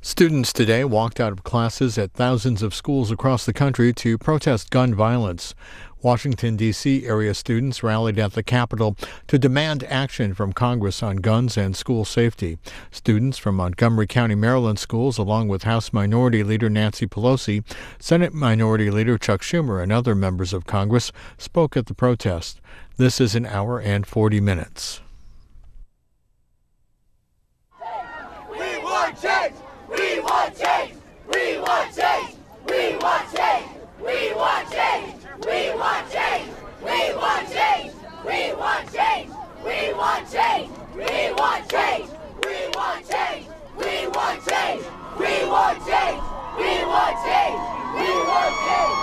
Students today walked out of classes at thousands of schools across the country to protest gun violence. Washington, D.C. area students rallied at the Capitol to demand action from Congress on guns and school safety. Students from Montgomery County, Maryland schools, along with House Minority Leader Nancy Pelosi, Senate Minority Leader Chuck Schumer, and other members of Congress, spoke at the protest. This is an hour and 40 minutes. We want change! We want change! We want change! We want change! We want change! We want change! We want change! We want change! We want change! We want change! We want change! We want change! We want change! We want change! We want change!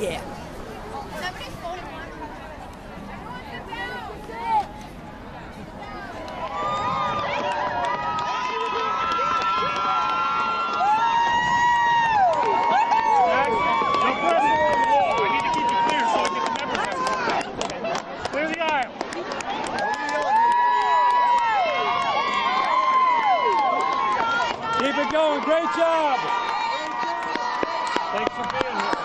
Yeah. Keep it going. Great job. Thanks for being here.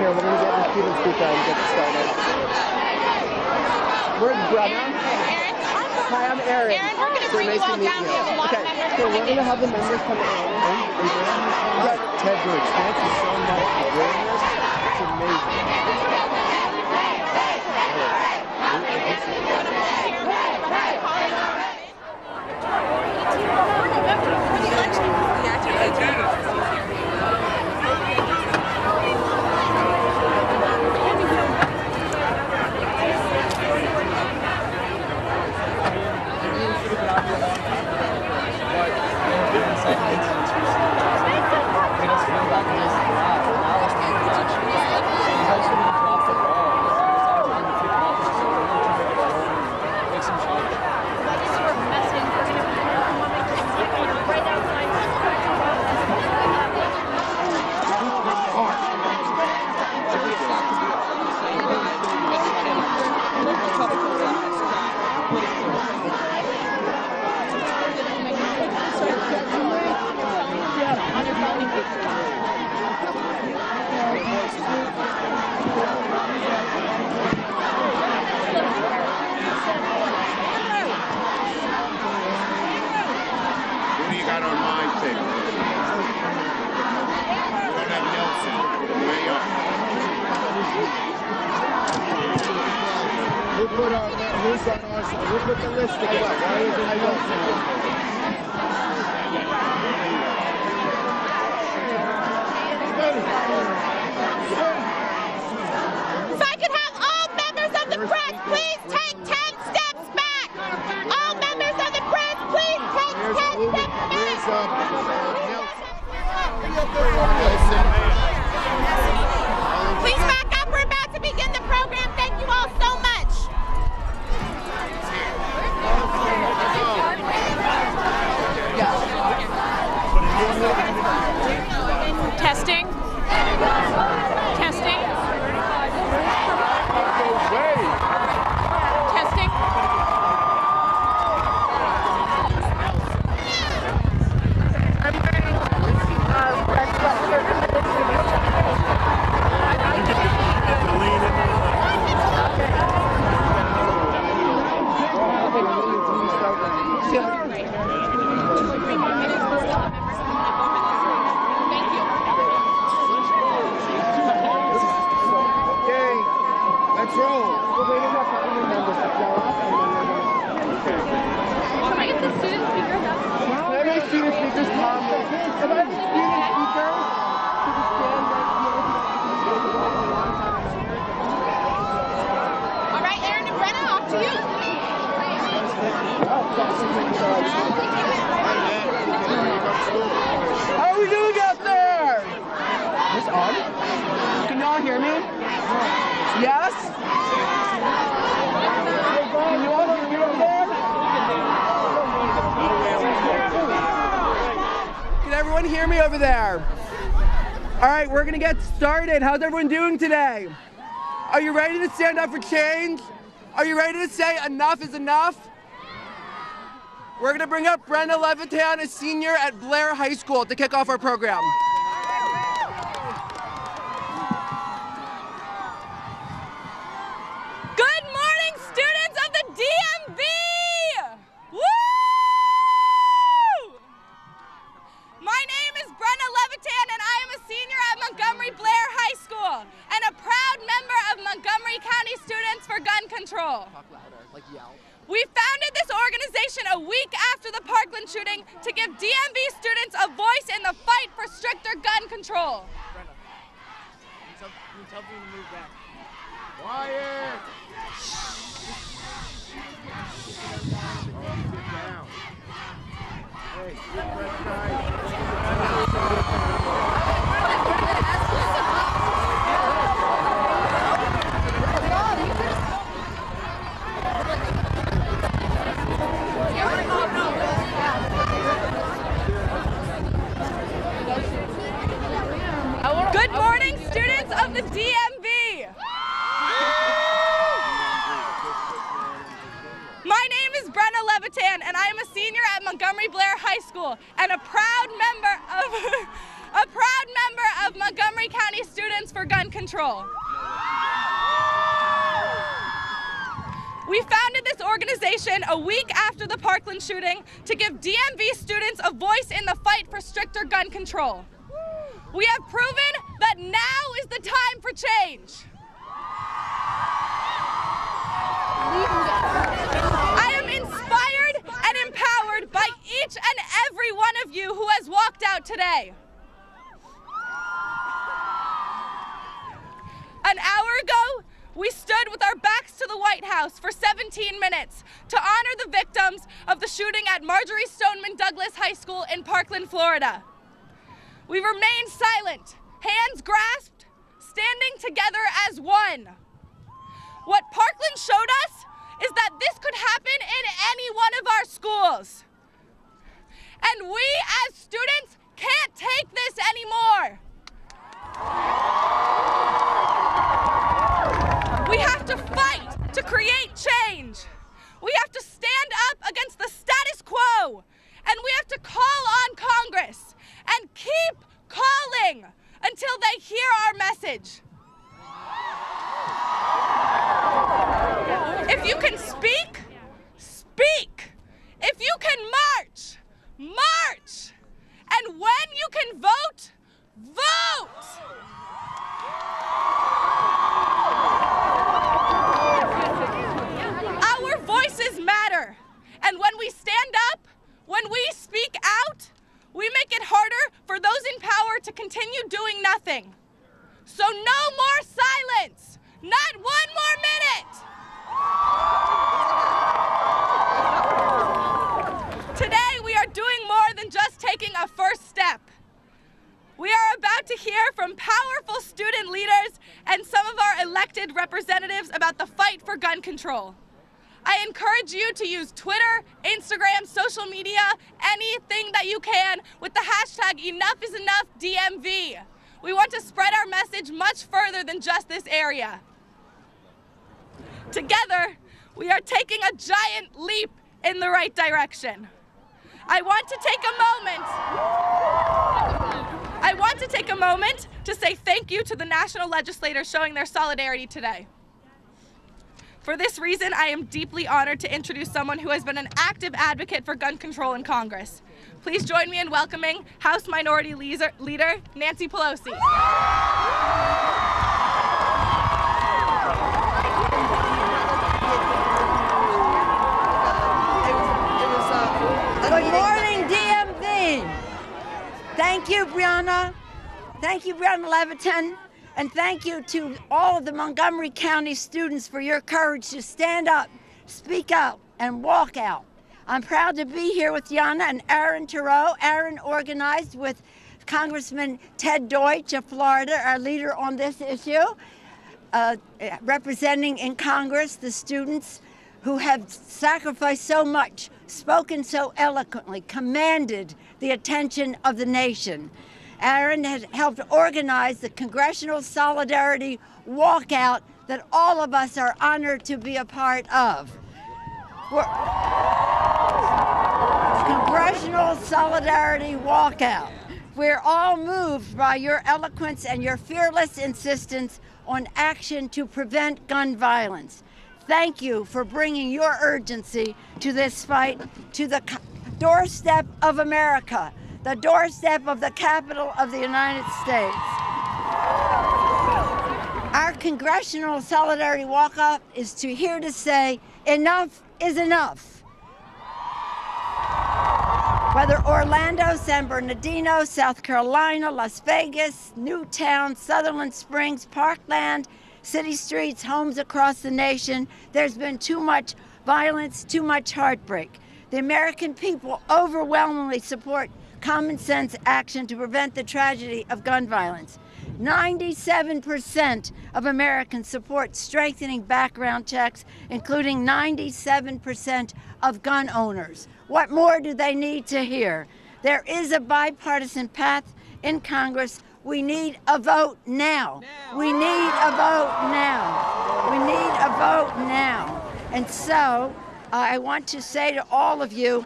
We're going to get the student speaker and get started. Where's Brenna? Hi, I'm Aaron. Aaron, we're going to bring you all down. We have a lot of members. So we're going to have the members come in. Ted George, thank you so much for doing this. It's amazing. put who's on our side. We'll put the list together. I will. If I could have all members of the press, please take 10 steps back. All members of the press, please take 10 steps back. Please back up. We're about to begin the program. Thank you all so much. Testing. Testing. Testing. Let's roll. Can I get the student speakers up? Let me student speakers calm down. Am I the student speaker? All right, Aaron and Brenna, off to you. How are we doing out there? Is this on? Can y'all hear me? Yes? Can you all hear me over there? Can everyone hear me over there? All right, we're gonna get started. How's everyone doing today? Are you ready to stand up for change? Are you ready to say enough is enough? We're gonna bring up Brenda Levitan, a senior at Blair High School, to kick off our program. Good morning, students of the DMV! Woo! My name is Brenna Levitan, and I am a senior at Montgomery Blair High School and a proud member of Montgomery County Students for Gun Control. Talk louder, like yell. We founded this organization a week after the Parkland shooting to give DMV students a voice in the fight for stricter gun control. Brenda, can you tell me to move back? Quiet! Hey, get press Good morning, students of the DMV. My name is Brenna Levitan, and I am a senior at Montgomery Blair High School and a proud member of Montgomery County Students for Gun Control. We founded this organization a week after the Parkland shooting to give DMV students a voice in the fight for stricter gun control. We have proven that now is the time for change. I am inspired and empowered by each and every one of you who has walked out today. An hour ago, we stood with our backs to the White House for 17 minutes to honor the victims of the shooting at Marjorie Stoneman Douglas High School in Parkland, Florida. We remained silent, hands grasped, standing together as one. What Parkland showed us is that this could happen in any one of our schools. And we as students can't take this anymore. We have to fight to create change. We have to stand up against the status quo, and we have to call on Congress and keep calling until they hear our message. If you can speak, speak. If you can march, march. And when you can vote, vote. to hear from powerful student leaders and some of our elected representatives about the fight for gun control. I encourage you to use Twitter, Instagram, social media, anything that you can with the hashtag EnoughIsEnoughDMV. We want to spread our message much further than just this area. Together, we are taking a giant leap in the right direction. I want to take a moment to say thank you to the national legislators showing their solidarity today. For this reason, I am deeply honored to introduce someone who has been an active advocate for gun control in Congress. Please join me in welcoming House Minority Leader Nancy Pelosi. Good morning, DMV. Thank you, Brianna. Thank you, Brianna Leviton. And thank you to all of the Montgomery County students for your courage to stand up, speak out, and walk out. I'm proud to be here with Yana and Aaron Terrell. Aaron organized with Congressman Ted Deutsch of Florida, our leader on this issue, representing in Congress the students who have sacrificed so much, spoken so eloquently, commanded the attention of the nation. Aaron has helped organize the Congressional Solidarity Walkout that all of us are honored to be a part of. Congressional Solidarity Walkout. We're all moved by your eloquence and your fearless insistence on action to prevent gun violence. Thank you for bringing your urgency to this fight, to the doorstep of America, the doorstep of the capital of the United States. Our Congressional Solidarity Walkout is here to say enough is enough. Whether Orlando, San Bernardino, South Carolina, Las Vegas, Newtown, Sutherland Springs, Parkland, city streets, homes across the nation, there's been too much violence, too much heartbreak. The American people overwhelmingly support common sense action to prevent the tragedy of gun violence. 97% of Americans support strengthening background checks, including 97% of gun owners. What more do they need to hear? There is a bipartisan path in Congress. We need a vote now. We need a vote now. We need a vote now. And so I want to say to all of you,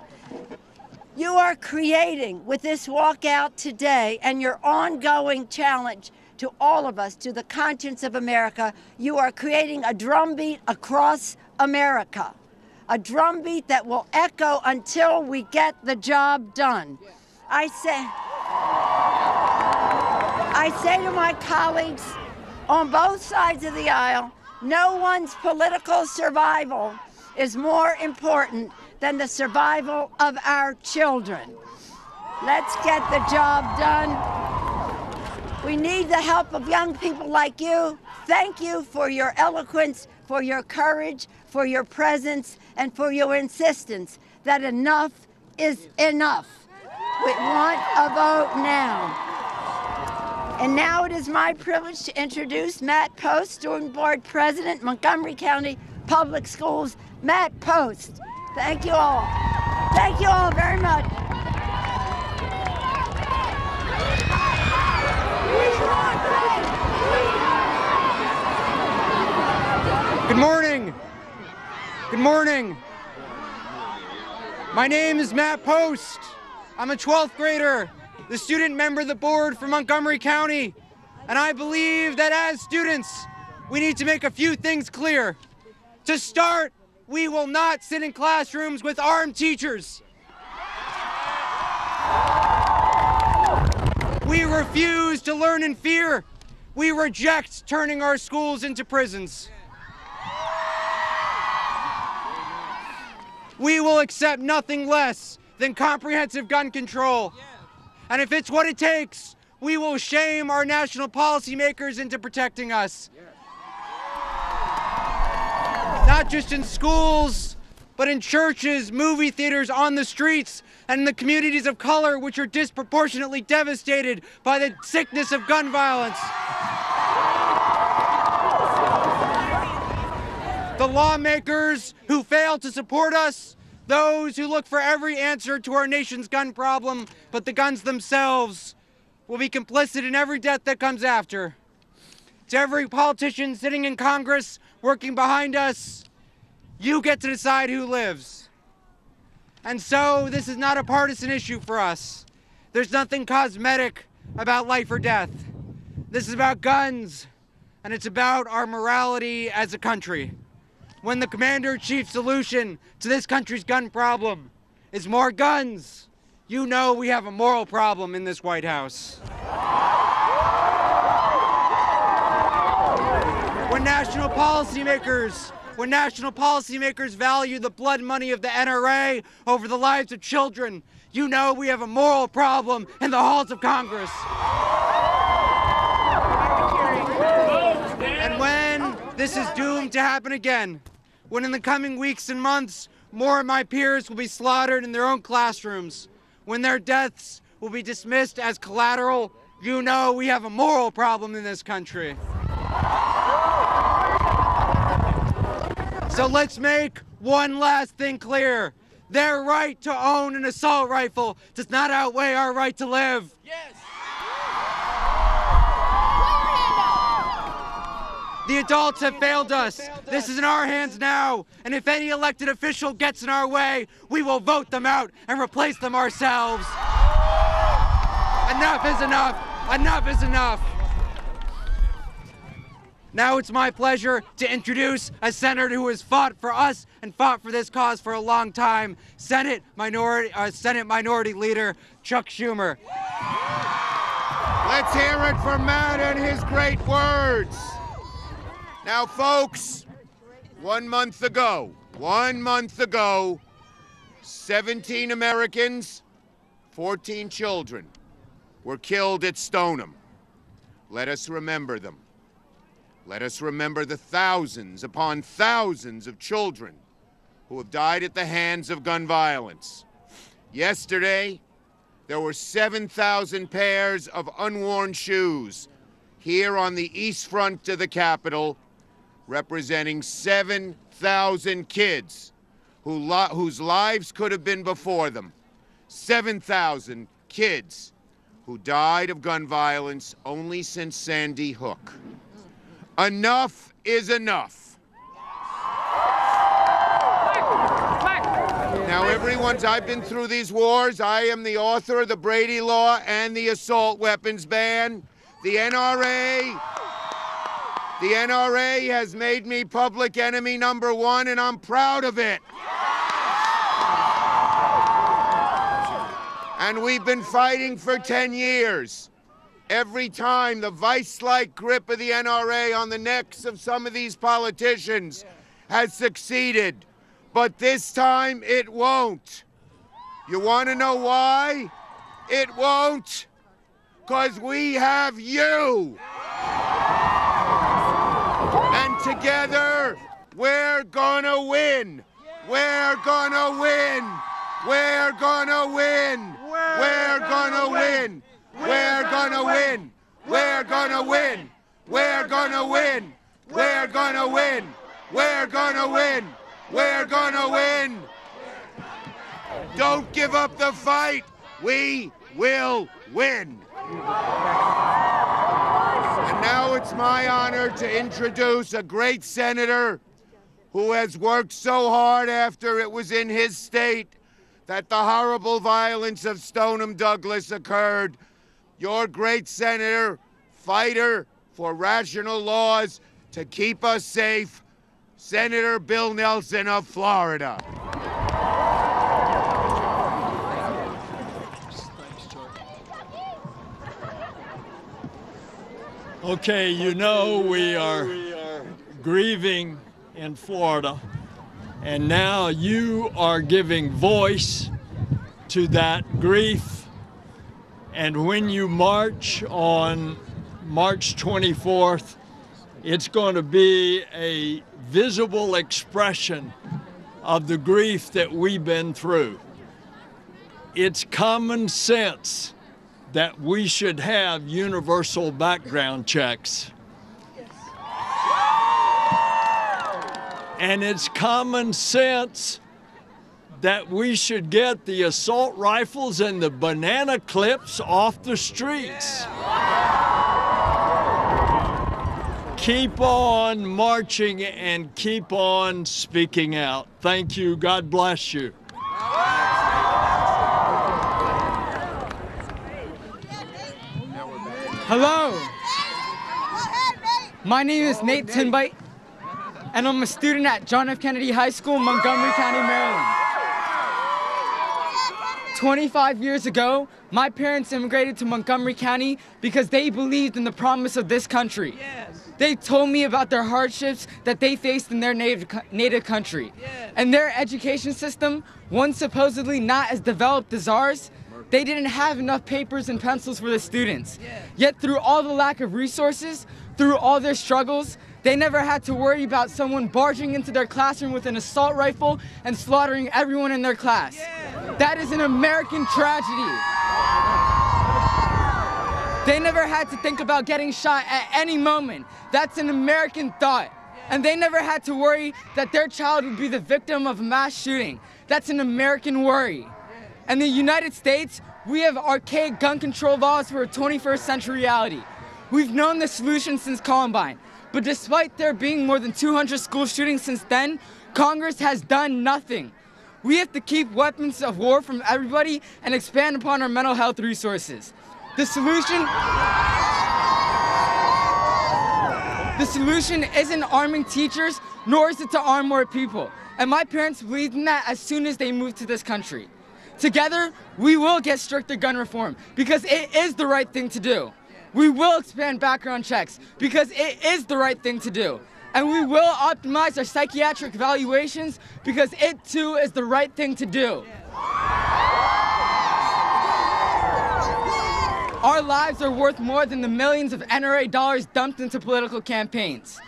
you are creating with this walkout today and your ongoing challenge to all of us, to the conscience of America, you are creating a drumbeat across America, a drumbeat that will echo until we get the job done. I say to my colleagues on both sides of the aisle, no one's political survival is more important than the survival of our children. Let's get the job done. We need the help of young people like you. Thank you for your eloquence, for your courage, for your presence, and for your insistence that enough is enough. We want a vote now. And now it is my privilege to introduce Matt Post, Student Board President, Montgomery County Public Schools. Matt Post. Thank you all. Thank you all very much. Good morning. Good morning. My name is Matt Post. I'm a 12th grader, the student member of the board for Montgomery County. And I believe that as students, we need to make a few things clear. To start, we will not sit in classrooms with armed teachers. We refuse to learn in fear. We reject turning our schools into prisons. We will accept nothing less than comprehensive gun control. And if it's what it takes, we will shame our national policymakers into protecting us. Not just in schools, but in churches, movie theaters, on the streets, and in the communities of color which are disproportionately devastated by the sickness of gun violence. The lawmakers who fail to support us, those who look for every answer to our nation's gun problem, but the guns themselves, will be complicit in every death that comes after. To every politician sitting in Congress, working behind us, you get to decide who lives. And so this is not a partisan issue for us. There's nothing cosmetic about life or death. This is about guns, and it's about our morality as a country. When the commander-in-chief's solution to this country's gun problem is more guns, you know we have a moral problem in this White House. When national policymakers value the blood money of the NRA over the lives of children, you know we have a moral problem in the halls of Congress. And when this is doomed to happen again, when in the coming weeks and months, more of my peers will be slaughtered in their own classrooms, when their deaths will be dismissed as collateral, you know we have a moral problem in this country. So let's make one last thing clear. Their right to own an assault rifle does not outweigh our right to live. Yes. The adults have failed us. This is in our hands now. And if any elected official gets in our way, we will vote them out and replace them ourselves. Enough is enough. Enough is enough. Now it's my pleasure to introduce a senator who has fought for us and fought for this cause for a long time, Senate Minority Leader Chuck Schumer. Let's hear it for Matt and his great words. Now, folks, 1 month ago, 17 Americans, 14 children were killed at Stoneham. Let us remember them. Let us remember the thousands upon thousands of children who have died at the hands of gun violence. Yesterday, there were 7,000 pairs of unworn shoes here on the east front of the Capitol, representing 7,000 kids whose lives could have been before them. 7,000 kids who died of gun violence only since Sandy Hook. Enough is enough. Now, I've been through these wars. I am the author of the Brady Law and the assault weapons ban. The NRA has made me public enemy #1, and I'm proud of it. And we've been fighting for 10 years. Every time the vice-like grip of the NRA on the necks of some of these politicians has succeeded. But this time it won't. You want to know why? It won't. Because we have you. And together, we're gonna win. We're gonna win. We're gonna win. We're gonna win. We're gonna win. We're gonna win. We're gonna win. We're gonna win. We're gonna win. We're gonna win. Don't give up the fight. We will win. And now it's my honor to introduce a great senator who has worked so hard after it was in his state that the horrible violence of Stoneham Douglas occurred. Your great senator, fighter for rational laws to keep us safe, Senator Bill Nelson of Florida. Okay, you know we are grieving in Florida, and now you are giving voice to that grief. And when you march on March 24th, it's going to be a visible expression of the grief that we've been through. It's common sense that we should have universal background checks. And it's common sense that we should get the assault rifles and the banana clips off the streets. Keep on marching and keep on speaking out. Thank you. God bless you. Hello. My name is Nate Tinbite, and I'm a student at John F. Kennedy High School, Montgomery County, Maryland. 25 years ago, my parents immigrated to Montgomery County because they believed in the promise of this country. They told me about their hardships that they faced in their native country. And their education system, one supposedly not as developed as ours, they didn't have enough papers and pencils for the students. Yet through all the lack of resources, through all their struggles, they never had to worry about someone barging into their classroom with an assault rifle and slaughtering everyone in their class. That is an American tragedy. They never had to think about getting shot at any moment. That's an American thought. And they never had to worry that their child would be the victim of a mass shooting. That's an American worry. In the United States, we have archaic gun control laws for a 21st century reality. We've known the solution since Columbine, but despite there being more than 200 school shootings since then, Congress has done nothing. We have to keep weapons of war from everybody and expand upon our mental health resources. The solution isn't arming teachers, nor is it to arm more people. And my parents believed in that as soon as they moved to this country. Together, we will get stricter gun reform because it is the right thing to do. We will expand background checks because it is the right thing to do. And we will optimize our psychiatric evaluations because it too is the right thing to do. Our lives are worth more than the millions of NRA dollars dumped into political campaigns.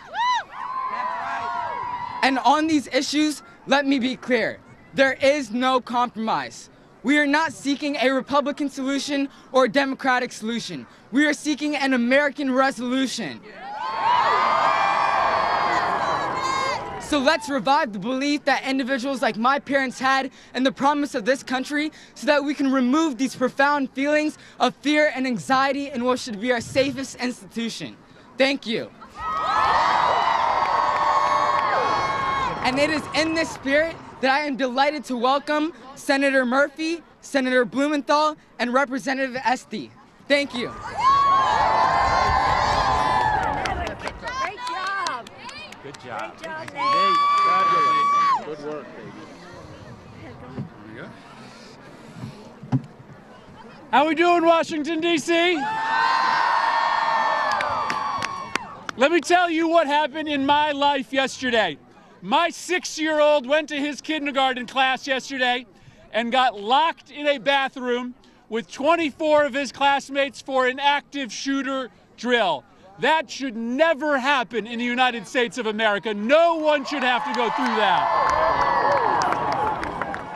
And on these issues, let me be clear, there is no compromise. We are not seeking a Republican solution or a Democratic solution. We are seeking an American resolution. So let's revive the belief that individuals like my parents had in the promise of this country so that we can remove these profound feelings of fear and anxiety in what should be our safest institution. Thank you. And it is in this spirit that I am delighted to welcome Senator Murphy, Senator Blumenthal, and Representative Esty. Thank you. Great job. Good job. Great job, Nate. Good work, baby. How we doing, Washington, D.C.? Let me tell you what happened in my life yesterday. My 6-year-old went to his kindergarten class yesterday and got locked in a bathroom with 24 of his classmates for an active shooter drill. That should never happen in the United States of America. No one should have to go through that.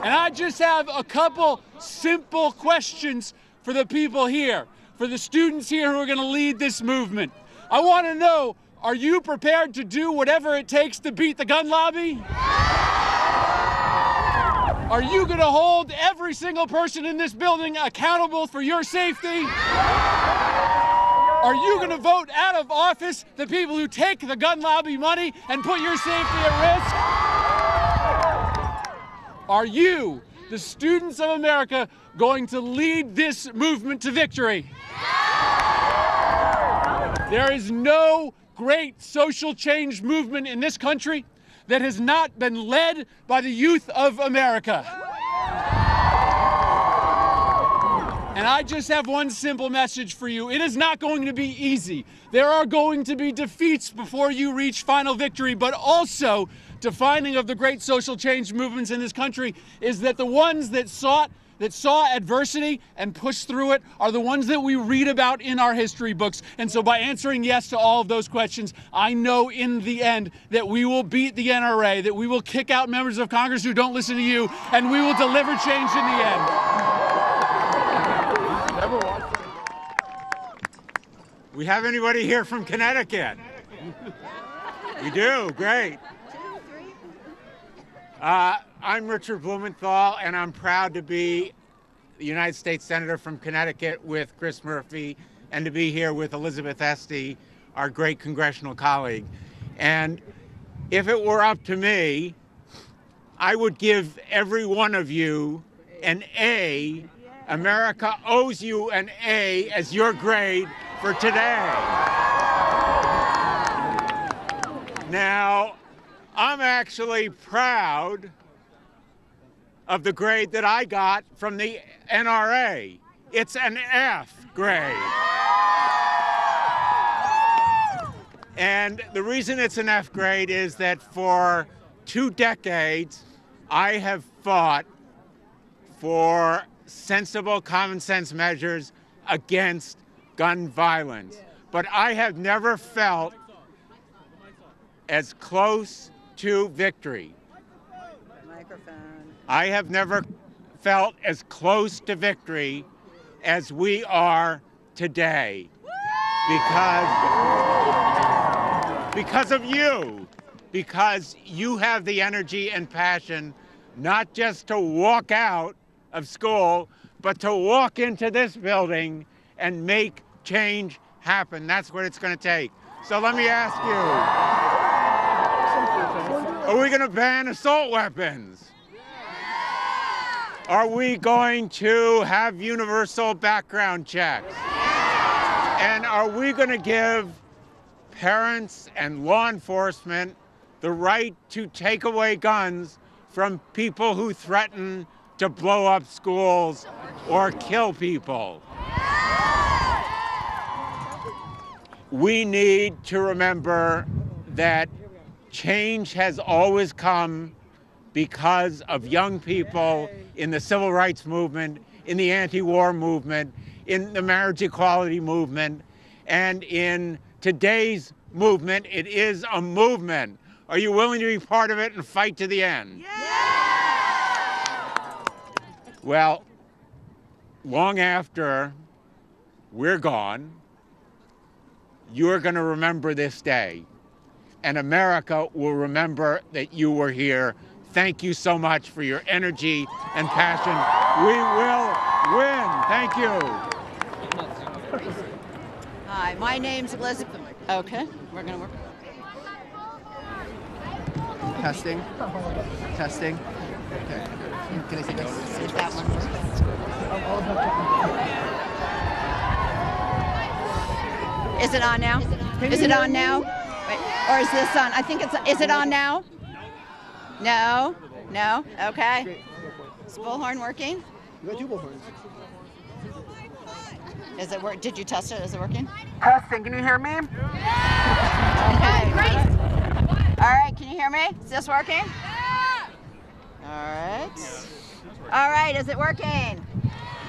And I just have a couple simple questions for the people here, for the students here who are going to lead this movement. I want to know, are you prepared to do whatever it takes to beat the gun lobby? Are you going to hold every single person in this building accountable for your safety? Are you going to vote out of office the people who take the gun lobby money and put your safety at risk? Are you, the students of America, going to lead this movement to victory? There is no great social change movement in this country that has not been led by the youth of America. And I just have one simple message for you. It is not going to be easy. There are going to be defeats before you reach final victory, but also defining of the great social change movements in this country is that the ones that sought that saw adversity and pushed through it are the ones that we read about in our history books. And so by answering yes to all of those questions, I know in the end that we will beat the NRA, that we will kick out members of Congress who don't listen to you, and we will deliver change in the end. We have anybody here from Connecticut? We do, great. I'm Richard Blumenthal, and I'm proud to be the United States Senator from Connecticut with Chris Murphy, and to be here with Elizabeth Esty, our great congressional colleague. And if it were up to me, I would give every one of you an A. America owes you an A as your grade for today. Now, I'm actually proud of the grade that I got from the NRA. It's an F grade. And the reason it's an F grade is that for 2 decades, I have fought for sensible common sense measures against gun violence. But I have never felt as close to victory. I have never felt as close to victory as we are today because of you, because you have the energy and passion not just to walk out of school, but to walk into this building and make change happen. That's what it's going to take. So let me ask you, are we going to ban assault weapons? Are we going to have universal background checks? And are we going to give parents and law enforcement the right to take away guns from people who threaten to blow up schools or kill people? We need to remember that change has always come because of young people in the civil rights movement, in the anti-war movement, in the marriage equality movement, and in today's movement. It is a movement. Are you willing to be part of it and fight to the end? Yeah! Well, long after we're gone, you're going to remember this day, and America will remember that you were here. Thank you so much for your energy and passion. We will win. Thank you. Hi, my name's Elizabeth. Okay, we're going to work. Testing. Testing. Okay. Can I see this? See if that one works. Is it on now? Is it on now? Wait, or is this on? I think it's. Is it on now? No. No. Okay. Is bullhorn working? You got 2 bullhorns. Is it work? Did you test it? Is it working? Testing. Can you hear me? Okay. Great. All right. Can you hear me? Is this working? All right. All right. Is it working?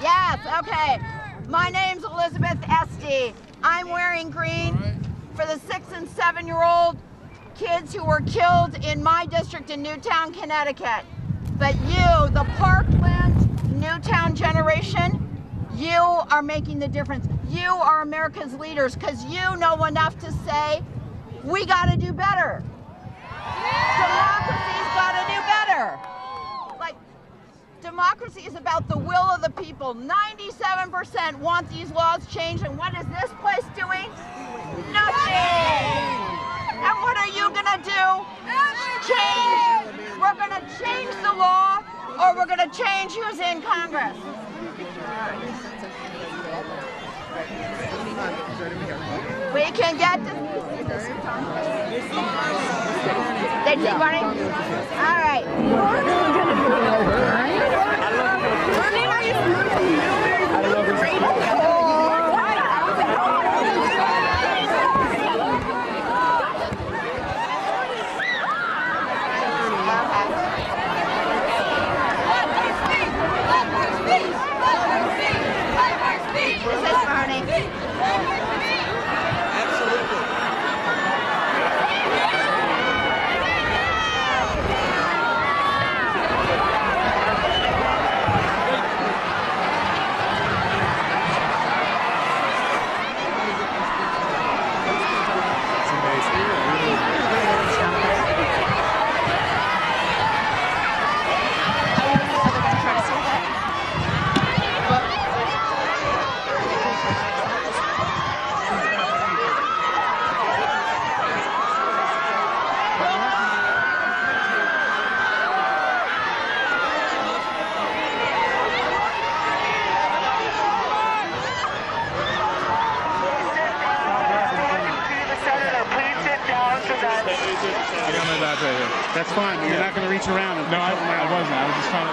Yes. Okay. My name's Elizabeth Esty. I'm wearing green for the 6 and 7-year-old kids who were killed in my district in Newtown, Connecticut. But you, the Parkland Newtown generation, you are making the difference. You are America's leaders because you know enough to say, we got to do better. Democracy's got to do better. Like, democracy is about the will of the people. 97% want these laws changed, and what is this place doing? Nothing! And what are you gonna do? Change! We're gonna change the law, or we're gonna change who's in Congress. We can get this. They keep running? All right. That's fine. You're not going to reach around and No, I wasn't. I was just trying to...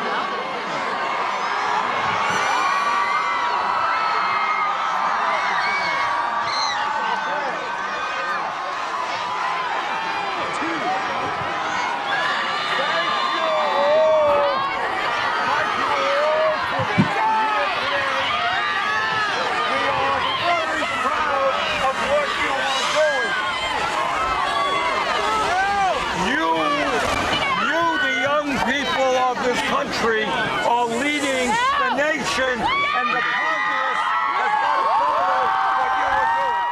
are leading the nation, and the Congress has got to follow what you are doing.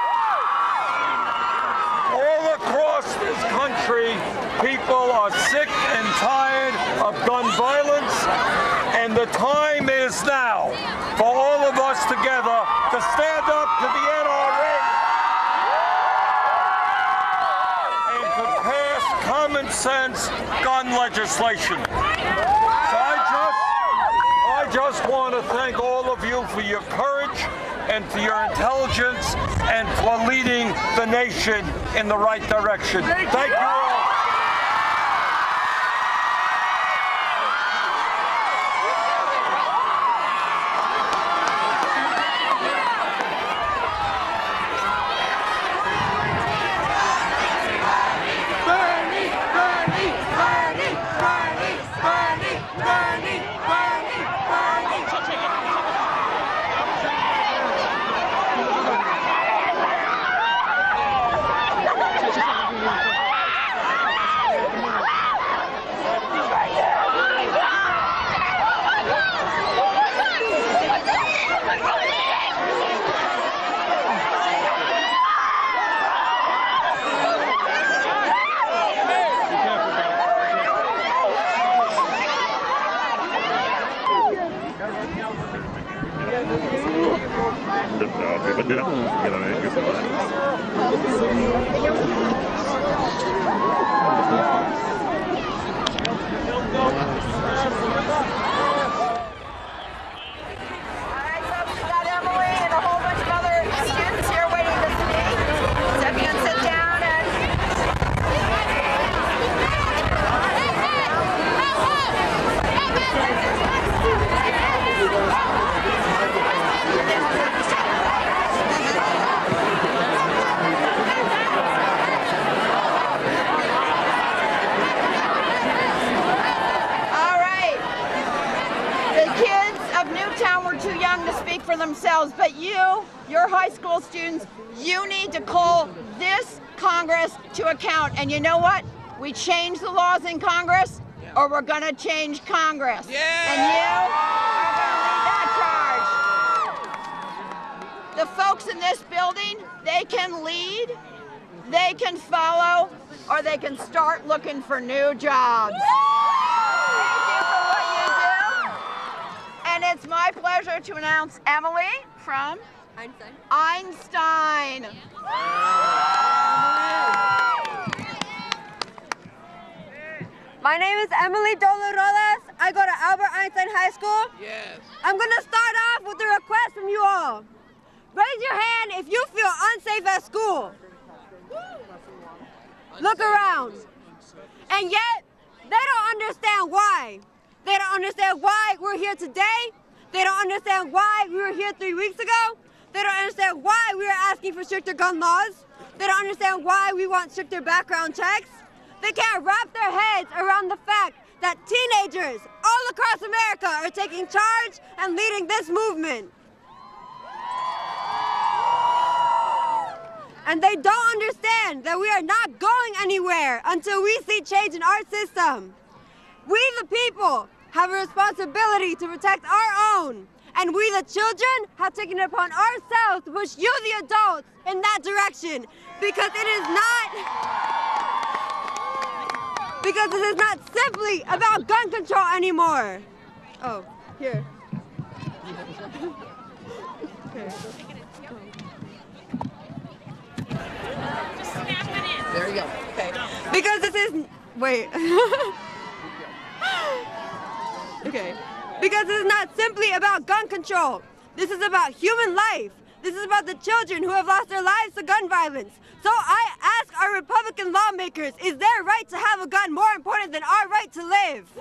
All across this country, people are sick and tired of gun violence, and the time is now for all of us together to stand up to the NRA and to pass common sense gun legislation. I just want to thank all of you for your courage and for your intelligence and for leading the nation in the right direction. Thank you all. Themselves, but your high school students, you need to call this Congress to account. And you know what? We change the laws in Congress, or we're going to change Congress. Yeah. And you are going to lead that charge. The folks in this building, they can lead, they can follow, or they can start looking for new jobs. Thank you for what you do. And it's my pleasure to announce Emily from Einstein. My name is Emily Dolorolas. I go to Albert Einstein High School. Yes. I'm going to start off with a request from you all. Raise your hand if you feel unsafe at school. Look around. And yet, they don't understand why. They don't understand why we're here today. They don't understand why we were here 3 weeks ago. They don't understand why we are asking for stricter gun laws. They don't understand why we want stricter background checks. They can't wrap their heads around the fact that teenagers all across America are taking charge and leading this movement. And they don't understand that we are not going anywhere until we see change in our system. We, the people, have a responsibility to protect our own. And we, the children, have taken it upon ourselves to push you, the adults, in that direction. Because this is not simply about gun control anymore. Oh, here. Okay. There you go. Okay. Because this is, wait. Okay. Because this is not simply about gun control. This is about human life. This is about the children who have lost their lives to gun violence. So I ask our Republican lawmakers, is their right to have a gun more important than our right to live?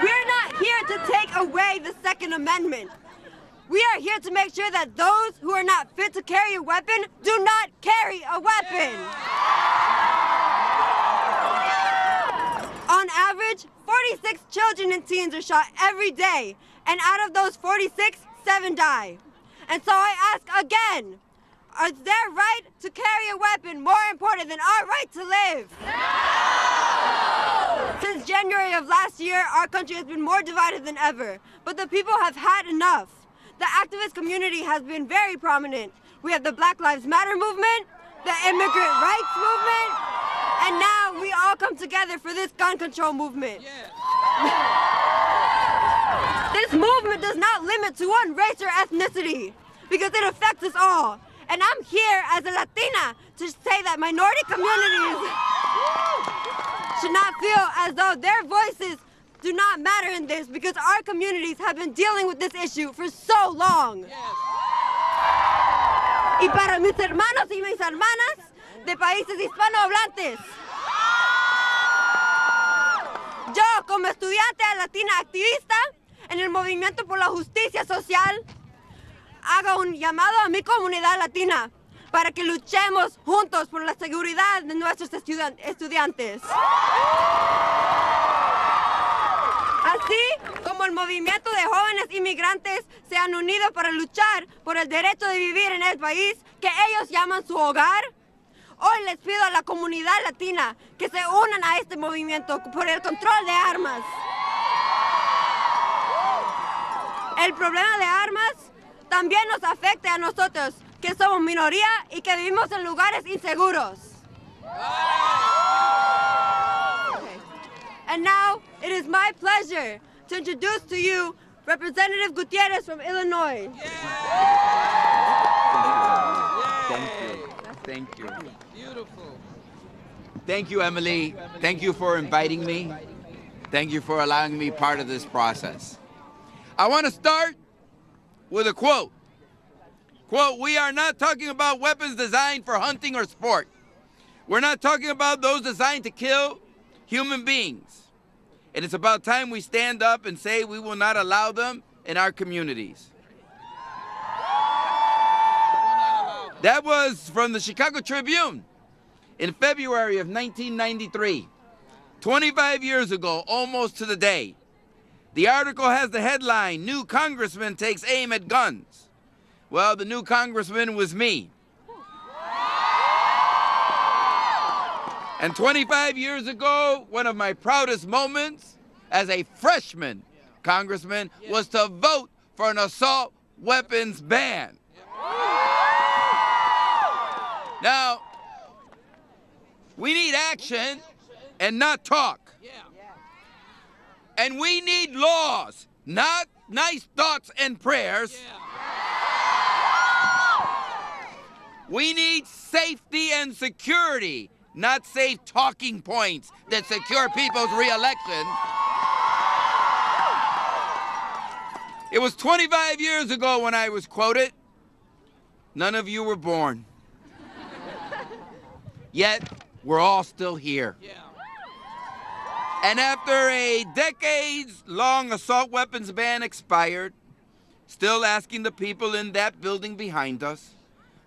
We're not here to take away the Second Amendment. We are here to make sure that those who are not fit to carry a weapon do not carry a weapon. On average, 46 children and teens are shot every day, and out of those 46, 7 die. And so I ask again, is their right to carry a weapon more important than our right to live? No! Since January of last year, our country has been more divided than ever, but the people have had enough. The activist community has been very prominent. We have the Black Lives Matter movement, the immigrant rights movement, and now we all come together for this gun control movement. This movement does not limit to one race or ethnicity because it affects us all. And I'm here as a Latina to say that minority communities should not feel as though their voices do not matter in this because our communities have been dealing with this issue for so long. Y para mis hermanos y mis hermanas de países hispanohablantes, yo como estudiante latina activista en el movimiento por la justicia social, hago un llamado a mi comunidad latina para que luchemos juntos por la seguridad de nuestros estudiantes. Así como el movimiento de jóvenes inmigrantes se han unido para luchar por el derecho de vivir en el país que ellos llaman su hogar, hoy les pido a la comunidad latina que se unan a este movimiento por el control de armas. El problema de armas también nos afecta a nosotros, que somos minoría y que vivimos en lugares inseguros. And now, it is my pleasure to introduce to you Representative Gutierrez from Illinois. Thank you. Thank you. Beautiful. Thank you, Emily. Thank you for inviting me. Thank you for allowing me part of this process. I want to start with a quote. Quote, we are not talking about weapons designed for hunting or sport. We're not talking about those designed to kill human beings. And it's about time we stand up and say we will not allow them in our communities. That was from the Chicago Tribune in February of 1993, 25 years ago, almost to the day. The article has the headline, New Congressman Takes Aim at Guns. Well, the new congressman was me. And 25 years ago, one of my proudest moments as a freshman congressman was to vote for an assault weapons ban. Now, we need action and not talk. And we need laws, not nice thoughts and prayers. We need safety and security, not safe talking points that secure people's re-election. It was 25 years ago when I was quoted. None of you were born. Yet, we're all still here. And after a decades-long assault weapons ban expired, still asking the people in that building behind us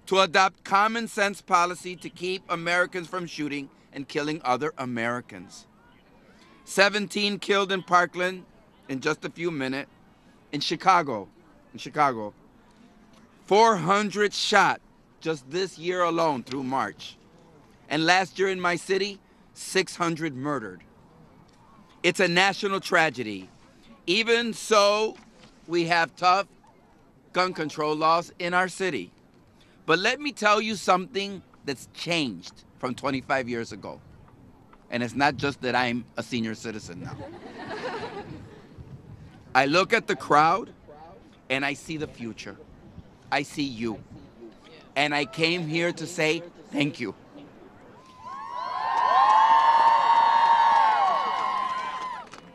to adopt common sense policy to keep Americans from shooting and killing other Americans. 17 killed in Parkland in just a few minutes. In Chicago, 400 shot just this year alone through March. And last year in my city, 600 murdered. It's a national tragedy. Even so, we have tough gun control laws in our city. But let me tell you something that's changed from 25 years ago. And it's not just that I'm a senior citizen now. I look at the crowd and I see the future. I see you. And I came here to say thank you.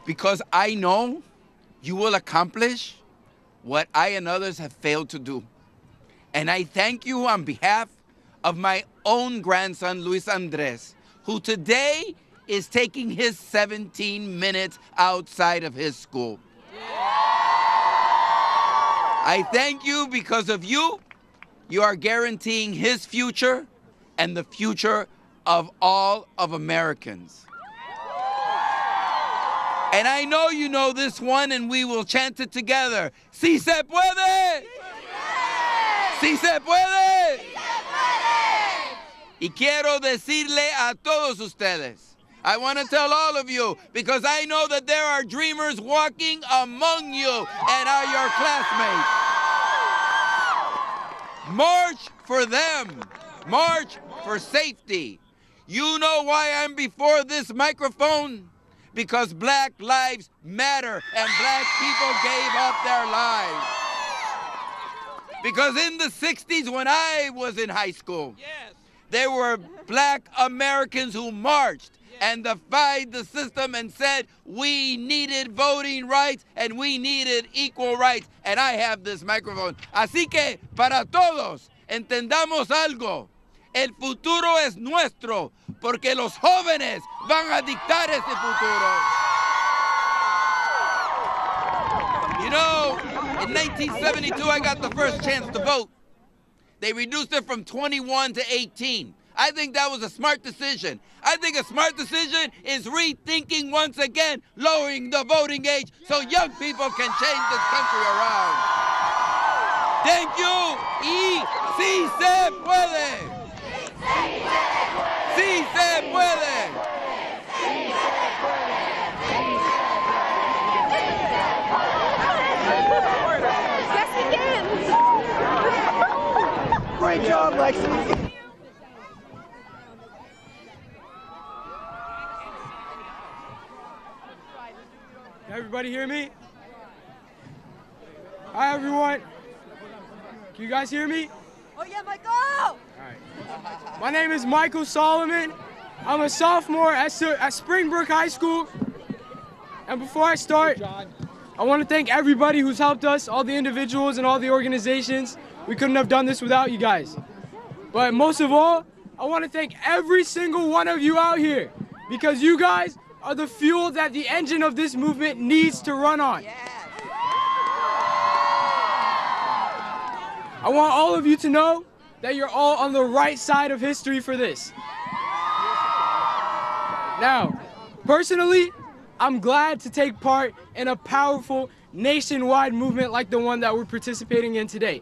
Because I know you will accomplish what I and others have failed to do. And I thank you on behalf of my own grandson, Luis Andres, who today is taking his 17 minutes outside of his school. I thank you because of you. You are guaranteeing his future and the future of all of Americans. And I know you know this one, and we will chant it together. Si se puede! Si se puede! Y quiero decirle a todos ustedes, I want to tell all of you, because I know that there are dreamers walking among you and are your classmates. March for them. March for safety. You know why I'm before this microphone? Because Black lives matter and Black people gave up their lives. Because in the 60s, when I was in high school, there were Black Americans who marched and defied the system and said we needed voting rights and we needed equal rights. And I have this microphone. Así que, para todos, entendamos algo. El futuro es nuestro, porque los jóvenes van a dictar ese futuro. You know, in 1972, I got the first chance to vote. They reduced it from 21 to 18. I think that was a smart decision. I think a smart decision is rethinking once again, lowering the voting age so young people can change this country around. Thank you. Y si se puede. Si se puede. Yes, we can. Great job, Lexi. Everybody hear me? Hi, everyone. Can you guys hear me? Oh yeah, Michael! All right. My name is Michael Solomon. I'm a sophomore at Springbrook High School. And before I start, I want to thank everybody who's helped us, all the individuals and all the organizations. We couldn't have done this without you guys. But most of all, I want to thank every single one of you out here, because you guys are the fuel that the engine of this movement needs to run on. I want all of you to know that you're all on the right side of history for this. Now, personally, I'm glad to take part in a powerful nationwide movement like the one that we're participating in today.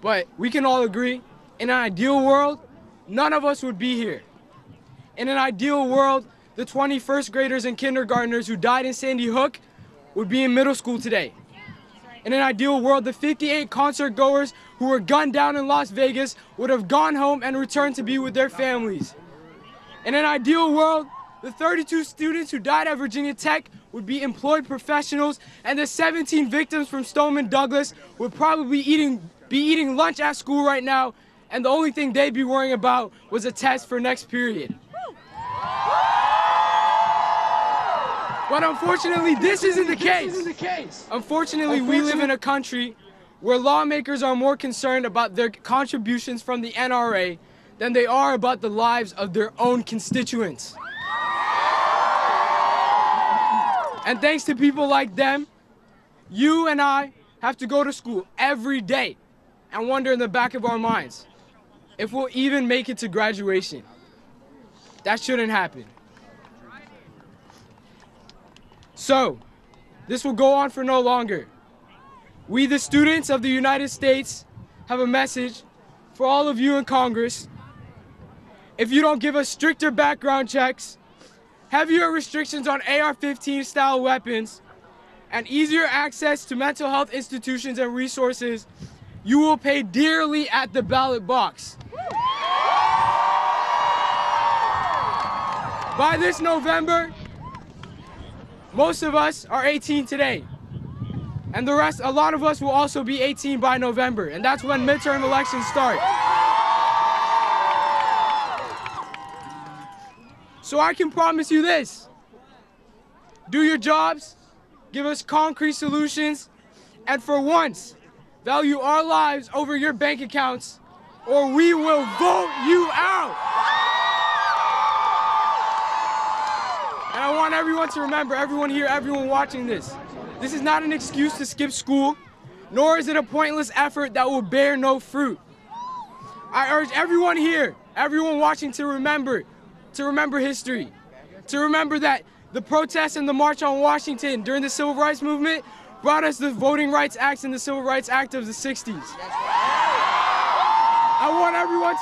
But we can all agree, in an ideal world, none of us would be here. In an ideal world, the 21st graders and kindergartners who died in Sandy Hook would be in middle school today. In an ideal world, the 58 concert goers who were gunned down in Las Vegas would have gone home and returned to be with their families. In an ideal world, the 32 students who died at Virginia Tech would be employed professionals, and the 17 victims from Stoneman Douglas would probably be eating lunch at school right now, and the only thing they'd be worrying about was a test for next period. But unfortunately, this isn't the case. Unfortunately, we live in a country where lawmakers are more concerned about their contributions from the NRA than they are about the lives of their own constituents. And thanks to people like them, you and I have to go to school every day and wonder in the back of our minds if we'll even make it to graduation. That shouldn't happen. So, this will go on for no longer. We, the students of the United States, have a message for all of you in Congress. If you don't give us stricter background checks, heavier restrictions on AR-15 style weapons, and easier access to mental health institutions and resources, you will pay dearly at the ballot box. By this November, most of us are 18 today. And the rest, a lot of us will also be 18 by November, and that's when midterm elections start. So I can promise you this: do your jobs, give us concrete solutions, and for once, value our lives over your bank accounts, or we will vote you out. And I want everyone to remember, everyone here, everyone watching this is not an excuse to skip school, nor is it a pointless effort that will bear no fruit. I urge everyone here, everyone watching to remember history, to remember that the protests and the March on Washington during the Civil Rights Movement brought us the Voting Rights Act and the Civil Rights Act of the 60s. I want everyone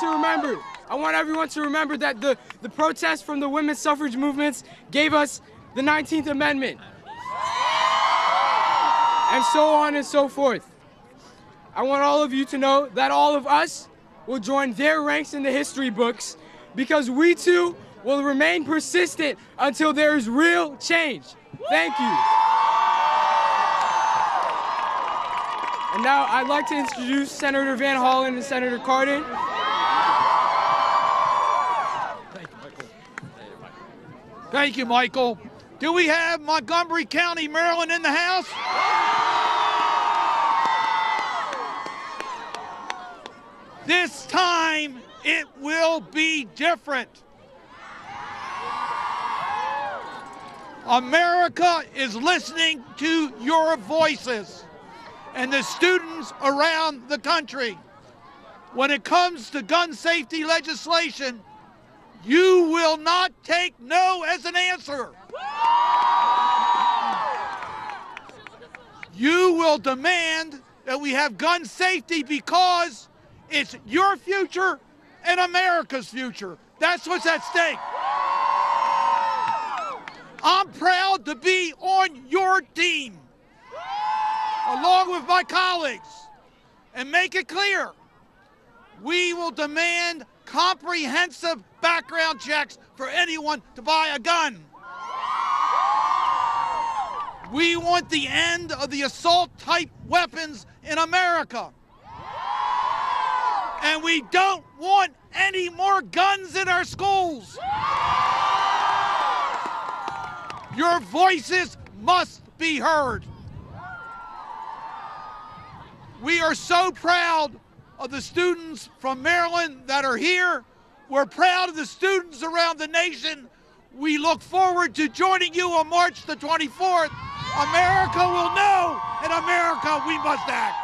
to remember that the protests from the women's suffrage movements gave us the 19th Amendment. And so on and so forth. I want all of you to know that all of us will join their ranks in the history books, because we too will remain persistent until there is real change. Thank you. And now I'd like to introduce Senator Van Hollen and Senator Cardin. Thank you, Michael. Do we have Montgomery County, Maryland in the house? This time, it will be different. America is listening to your voices and the students around the country. When it comes to gun safety legislation, you will not take no as an answer. You will demand that we have gun safety because it's your future and America's future. That's what's at stake. I'm proud to be on your team, along with my colleagues, and make it clear, we will demand comprehensive background checks for anyone to buy a gun. We want the end of the assault-type weapons in America. And we don't want any more guns in our schools. Your voices must be heard. We are so proud of the students from Maryland that are here. We're proud of the students around the nation. We look forward to joining you on March the 24th. America will know, and America, we must act.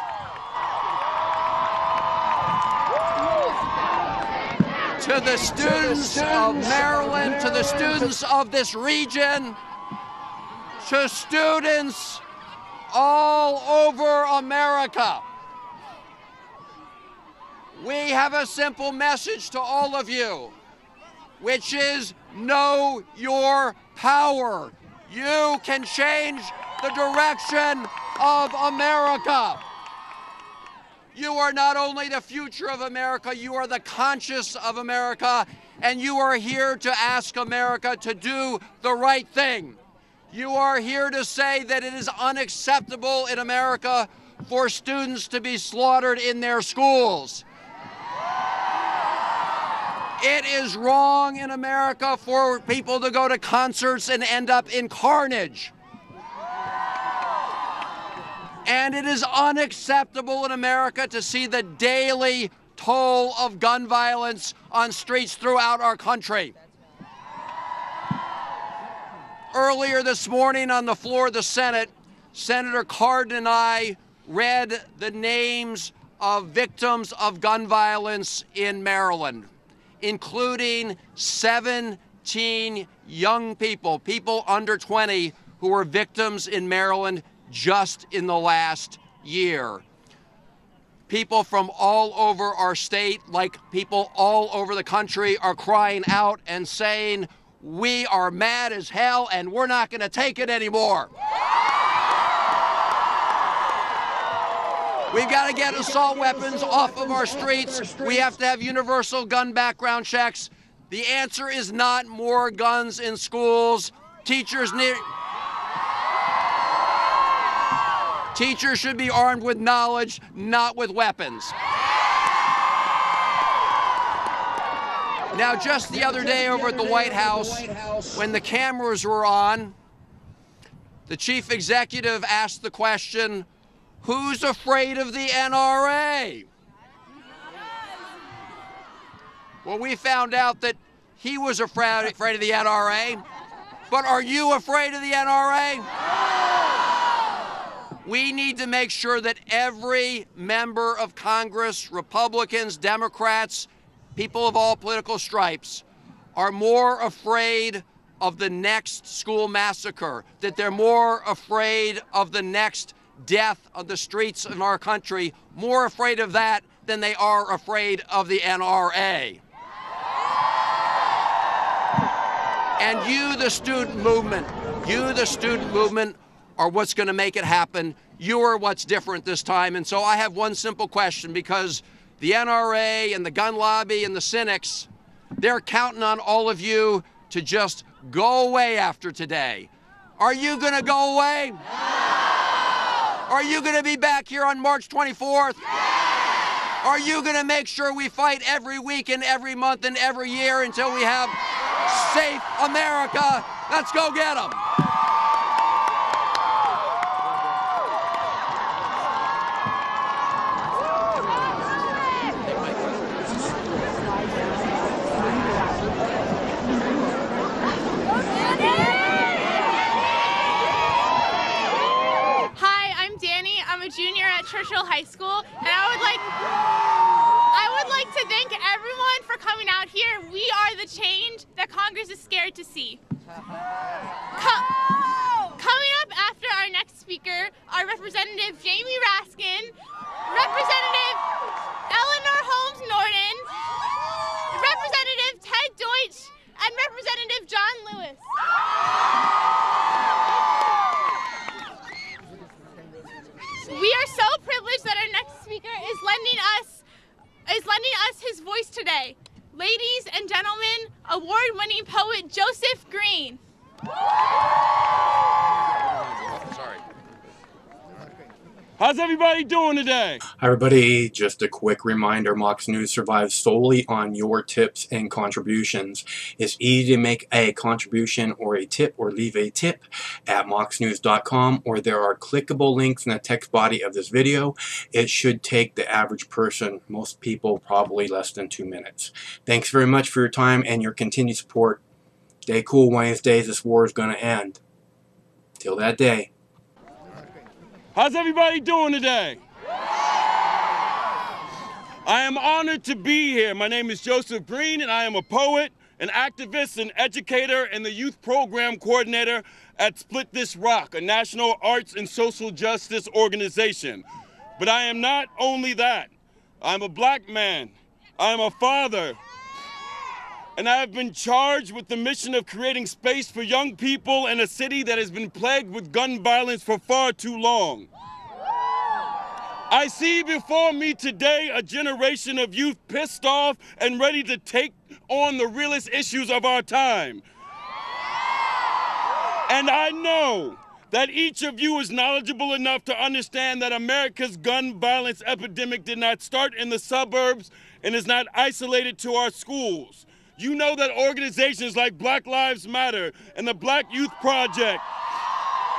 To the students of Maryland, to the students of this region, to students all over America, we have a simple message to all of you, which is know your power. You can change the direction of America. You are not only the future of America, you are the conscience of America, and you are here to ask America to do the right thing. You are here to say that it is unacceptable in America for students to be slaughtered in their schools. It is wrong in America for people to go to concerts and end up in carnage. And it is unacceptable in America to see the daily toll of gun violence on streets throughout our country. Earlier this morning on the floor of the Senate, Senator Cardin and I read the names of victims of gun violence in Maryland, including 17 young people, people under 20, who were victims in Maryland just in the last year. People from all over our state, like people all over the country, are crying out and saying, we are mad as hell and we're not going to take it anymore. We've got to get assault weapons off of our streets. We have to have universal gun background checks. The answer is not more guns in schools. Teachers should be armed with knowledge, not with weapons. Now, just the other day over at the White House, when the cameras were on, the chief executive asked the question, Who's afraid of the NRA? Well, we found out that he was afraid of the NRA. But are you afraid of the NRA? We need to make sure that every member of Congress, Republicans, Democrats, people of all political stripes, are more afraid of the next school massacre, that they're more afraid of the next death on the streets in our country, more afraid of that than they are afraid of the NRA. And you, the student movement, are what's going to make it happen. You are what's different this time. And so I have one simple question, because the NRA and the gun lobby and the cynics, they're counting on all of you to just go away after today. Are you going to go away? No! Are you going to be back here on March 24th? Yes! Are you going to make sure we fight every week and every month and every year until we have safe America? Let's go get them. Junior at Churchill High School, and I would like to thank everyone for coming out here. We are the change that Congress is scared to see. Coming up after our next speaker are Representative Jamie Raskin, Representative Eleanor Holmes Norton, Representative Ted Deutsch, and Representative John Lewis. We are so privileged that our next speaker is lending us his voice today. Ladies and gentlemen, award-winning poet Joseph Green. Sorry. How's everybody doing today? Hi everybody, just a quick reminder, Mox News survives solely on your tips and contributions. It's easy to make a contribution or a tip or leave a tip at moxnews.com, or there are clickable links in the text body of this video. It should take the average person, most people, probably less than 2 minutes. Thanks very much for your time and your continued support. Stay cool one of these days, this war is going to end. Till that day. How's everybody doing today? I am honored to be here. My name is Joseph Green, and I am a poet, an activist, an educator, and the youth program coordinator at Split This Rock, a national arts and social justice organization. But I am not only that. I'm a black man. I'm a father. And I have been charged with the mission of creating space for young people in a city that has been plagued with gun violence for far too long. I see before me today a generation of youth pissed off and ready to take on the realest issues of our time. And I know that each of you is knowledgeable enough to understand that America's gun violence epidemic did not start in the suburbs and is not isolated to our schools. You know that organizations like Black Lives Matter and the Black Youth Project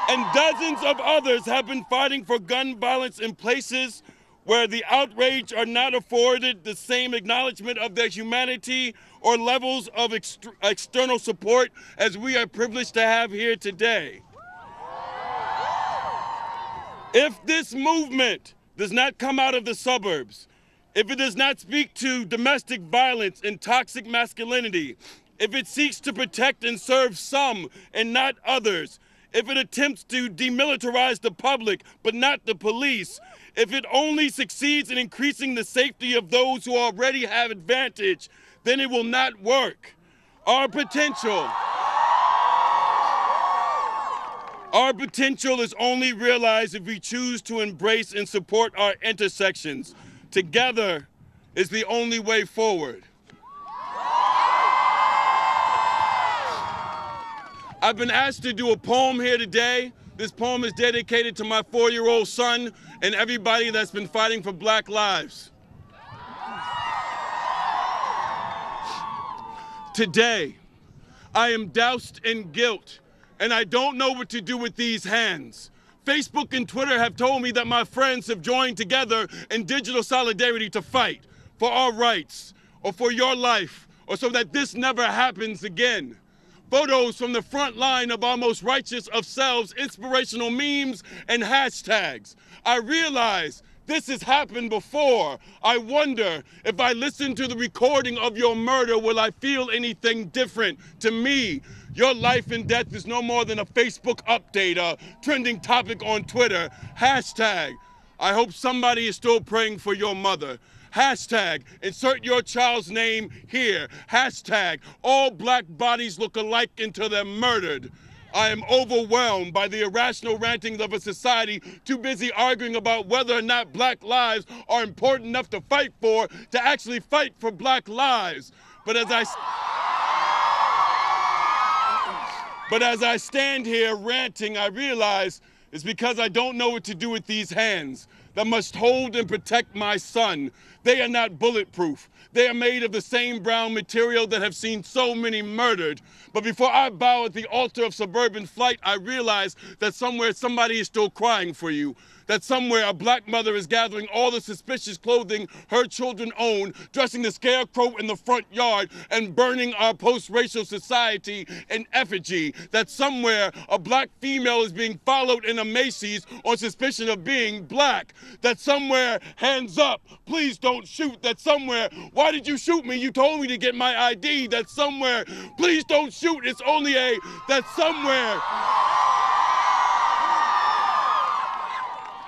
and dozens of others have been fighting for gun violence in places where the outrage are not afforded the same acknowledgement of their humanity or levels of external support as we are privileged to have here today. If this movement does not come out of the suburbs, if it does not speak to domestic violence and toxic masculinity, if it seeks to protect and serve some and not others, if it attempts to demilitarize the public but not the police, if it only succeeds in increasing the safety of those who already have advantage, then it will not work. Our potential is only realized if we choose to embrace and support our intersections. Together is the only way forward. I've been asked to do a poem here today. This poem is dedicated to my 4-year-old son and everybody that's been fighting for Black lives. Today, I am doused in guilt, and I don't know what to do with these hands. Facebook and Twitter have told me that my friends have joined together in digital solidarity to fight for our rights or for your life or so that this never happens again. Photos from the front line of our most righteous of selves, inspirational memes and hashtags. I realize this has happened before. I wonder if I listen to the recording of your murder, will I feel anything different? To me, your life and death is no more than a Facebook update, a trending topic on Twitter. Hashtag, I hope somebody is still praying for your mother. Hashtag, insert your child's name here. Hashtag, all black bodies look alike until they're murdered. I am overwhelmed by the irrational rantings of a society too busy arguing about whether or not black lives are important enough to fight for, to actually fight for black lives. But as I stand here ranting, I realize it's because I don't know what to do with these hands that must hold and protect my son. They are not bulletproof. They are made of the same brown material that have seen so many murdered. But before I bow at the altar of suburban flight, I realize that somewhere somebody is still crying for you. That somewhere a black mother is gathering all the suspicious clothing her children own, dressing the scarecrow in the front yard, and burning our post-racial society in effigy. That somewhere a black female is being followed in a Macy's on suspicion of being black. That somewhere, hands up, please don't shoot. That somewhere, why did you shoot me? You told me to get my ID. That somewhere, please don't shoot. It's only a, that somewhere.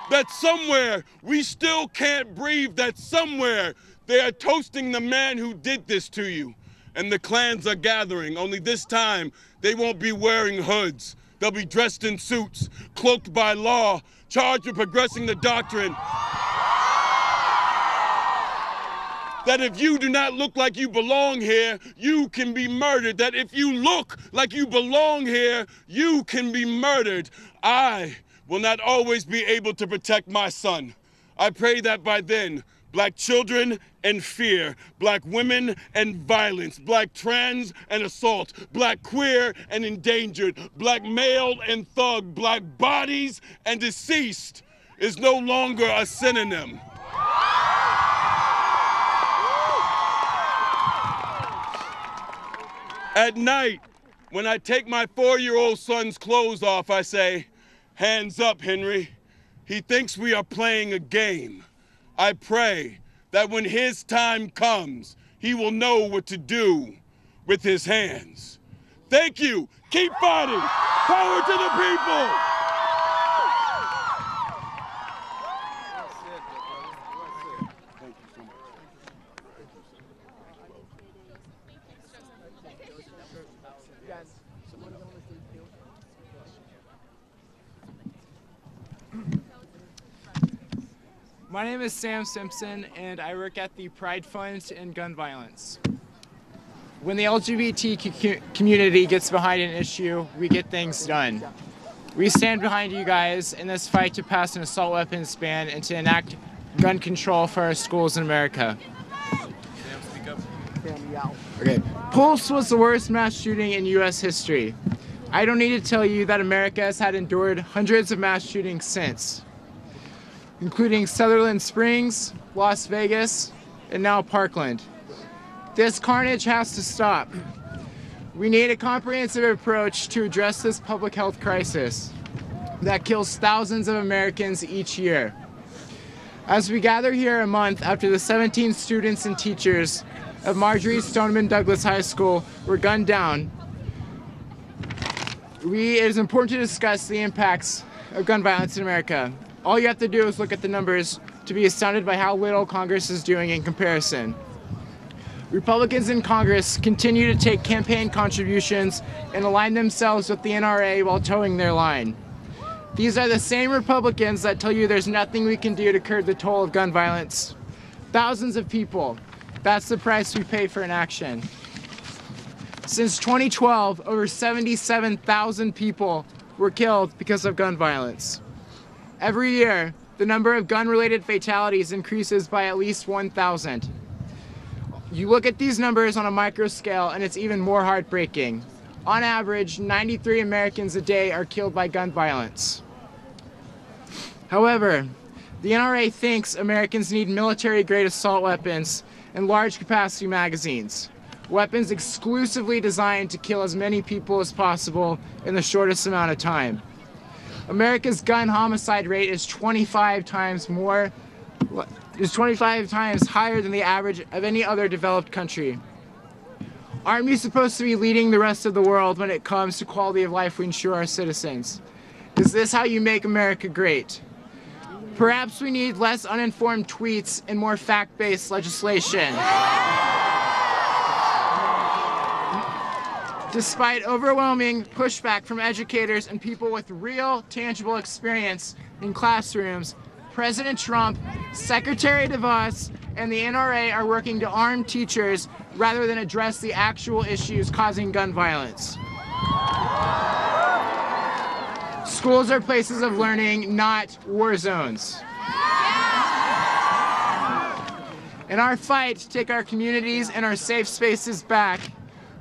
That somewhere we still can't breathe, that somewhere they are toasting the man who did this to you. And the clans are gathering, only this time they won't be wearing hoods. They'll be dressed in suits, cloaked by law, charged with progressing the doctrine that if you do not look like you belong here, you can be murdered. That if you look like you belong here, you can be murdered. I will not always be able to protect my son. I pray that by then, black children and fear, black women and violence, black trans and assault, black queer and endangered, black male and thug, black bodies and deceased is no longer a synonym. At night, when I take my 4-year-old son's clothes off, I say, "Hands up, Henry. He thinks we are playing a game." I pray that when his time comes, he will know what to do with his hands. Thank you. Keep fighting. Power to the people. My name is Sam Simpson, and I work at the Pride Fund in gun violence. When the LGBT community gets behind an issue, we get things done. We stand behind you guys in this fight to pass an assault weapons ban and to enact gun control for our schools in America. Okay. Pulse was the worst mass shooting in U.S. history. I don't need to tell you that America has had endured hundreds of mass shootings since, including Sutherland Springs, Las Vegas, and now Parkland. This carnage has to stop. We need a comprehensive approach to address this public health crisis that kills thousands of Americans each year. As we gather here a month after the 17 students and teachers of Marjory Stoneman Douglas High School were gunned down, it is important to discuss the impacts of gun violence in America. All you have to do is look at the numbers to be astounded by how little Congress is doing in comparison. Republicans in Congress continue to take campaign contributions and align themselves with the NRA while towing their line. These are the same Republicans that tell you there's nothing we can do to curb the toll of gun violence. Thousands of people, that's the price we pay for inaction. Since 2012, over 77,000 people were killed because of gun violence. Every year, the number of gun-related fatalities increases by at least 1,000. You look at these numbers on a micro scale, and it's even more heartbreaking. On average, 93 Americans a day are killed by gun violence. However, the NRA thinks Americans need military-grade assault weapons and large-capacity magazines, weapons exclusively designed to kill as many people as possible in the shortest amount of time. America's gun homicide rate is 25 times higher than the average of any other developed country. Aren't we supposed to be leading the rest of the world when it comes to quality of life we ensure our citizens? Is this how you make America great? Perhaps we need less uninformed tweets and more fact-based legislation. Despite overwhelming pushback from educators and people with real, tangible experience in classrooms, President Trump, Secretary DeVos, and the NRA are working to arm teachers rather than address the actual issues causing gun violence. Schools are places of learning, not war zones. In our fight to take our communities and our safe spaces back,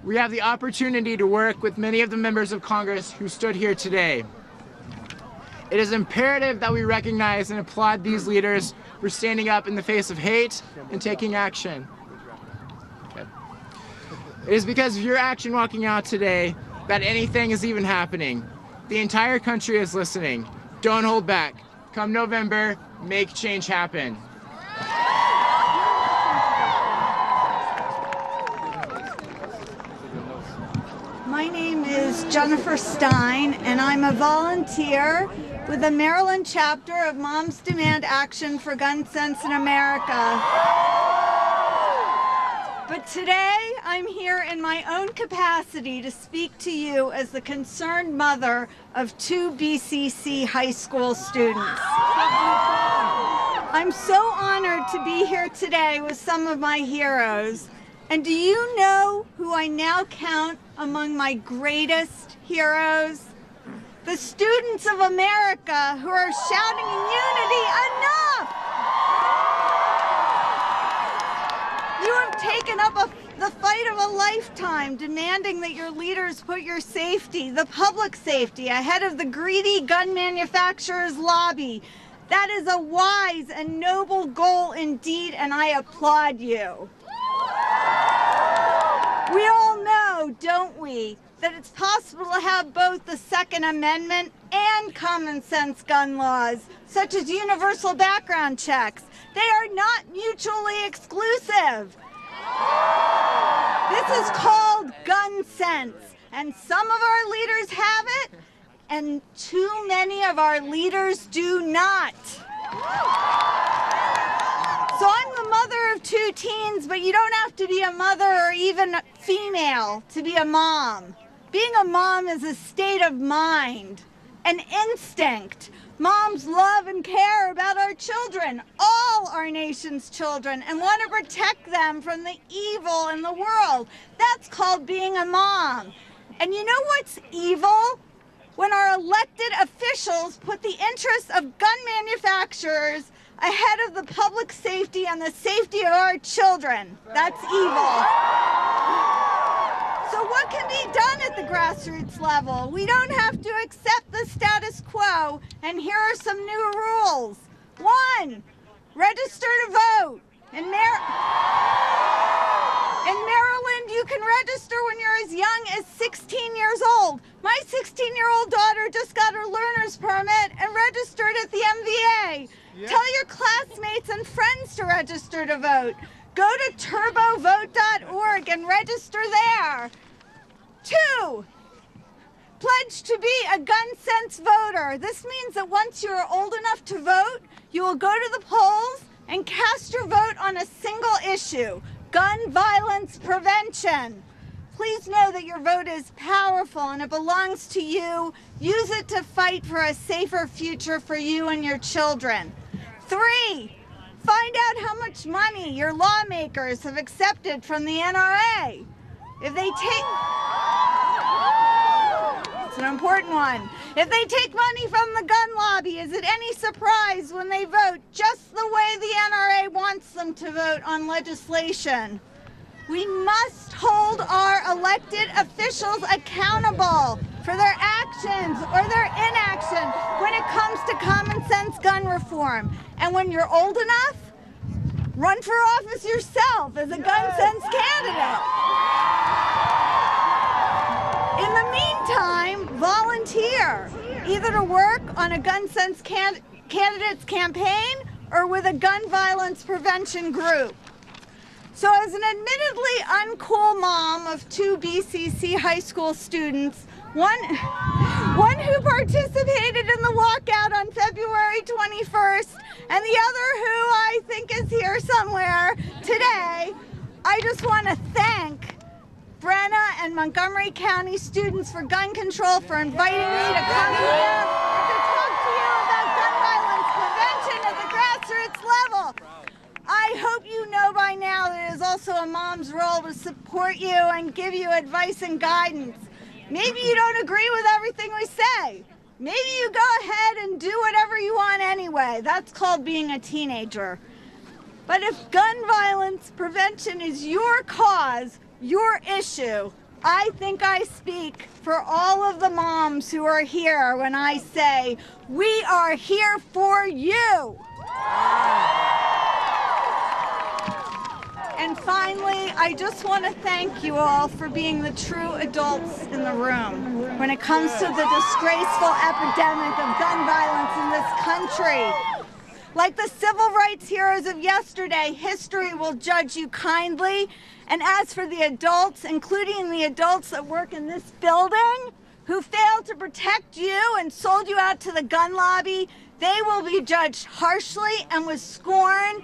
we have the opportunity to work with many of the members of Congress who stood here today. It is imperative that we recognize and applaud these leaders for standing up in the face of hate and taking action. It is because of your action walking out today that anything is even happening. The entire country is listening. Don't hold back. Come November, make change happen. My name is Jennifer Stein, and I'm a volunteer with the Maryland chapter of Moms Demand Action for Gun Sense in America. But today, I'm here in my own capacity to speak to you as the concerned mother of 2 BCC high school students. I'm so honored to be here today with some of my heroes. And do you know who I now count among my greatest heroes? The students of America who are shouting in unity, enough! You have taken up the fight of a lifetime, demanding that your leaders put your safety, the public safety, ahead of the greedy gun manufacturers' lobby. That is a wise and noble goal indeed, and I applaud you. We all know, don't we, that it's possible to have both the Second Amendment and common sense gun laws, such as universal background checks. They are not mutually exclusive. This is called gun sense, and some of our leaders have it, and too many of our leaders do not. So I'm the mother of 2 teens, but you don't have to be a mother or even female to be a mom. Being a mom is a state of mind, an instinct. Moms love and care about our children, all our nation's children, and want to protect them from the evil in the world. That's called being a mom. And you know what's evil? When our elected officials put the interests of gun manufacturers ahead of the public safety and the safety of our children. That's evil. So what can be done at the grassroots level? We don't have to accept the status quo, and here are some new rules. 1, register to vote. In Maryland, you can register when you're as young as 16 years old. My 16-year-old daughter just got her learner's permit and registered at the MVA. Yeah. Tell your classmates and friends to register to vote. Go to turbovote.org and register there. 2, pledge to be a gun sense voter. This means that once you're old enough to vote, you will go to the polls and cast your vote on a single issue, gun violence prevention. Please know that your vote is powerful and it belongs to you. Use it to fight for a safer future for you and your children. 3, find out how much money your lawmakers have accepted from the NRA. If they take... It's an important one. If they take money from the gun lobby, is it any surprise when they vote just the way the NRA wants them to vote on legislation? We must hold our elected officials accountable for their actions or their inaction when it comes to common sense against gun reform. And when you're old enough, run for office yourself as a gun sense candidate. In the meantime, volunteer, either to work on a gun sense candidate's campaign or with a gun violence prevention group. So as an admittedly uncool mom of 2 BCC high school students, one who participated in the walkout on February 21st, and the other who I think is here somewhere today, I just want to thank Brenna and Montgomery County Students for Gun Control for inviting me to come here and to talk to you about gun violence prevention at the grassroots level. I hope you know by now that it is also a mom's role to support you and give you advice and guidance. Maybe you don't agree with everything we say. Maybe you go ahead and do whatever you want anyway. That's called being a teenager. But if gun violence prevention is your cause, your issue, I think I speak for all of the moms who are here when I say, we are here for you. And finally, I just want to thank you all for being the true adults in the room when it comes to the disgraceful epidemic of gun violence in this country. Like the civil rights heroes of yesterday, history will judge you kindly. And as for the adults, including the adults that work in this building, who failed to protect you and sold you out to the gun lobby, they will be judged harshly and with scorn.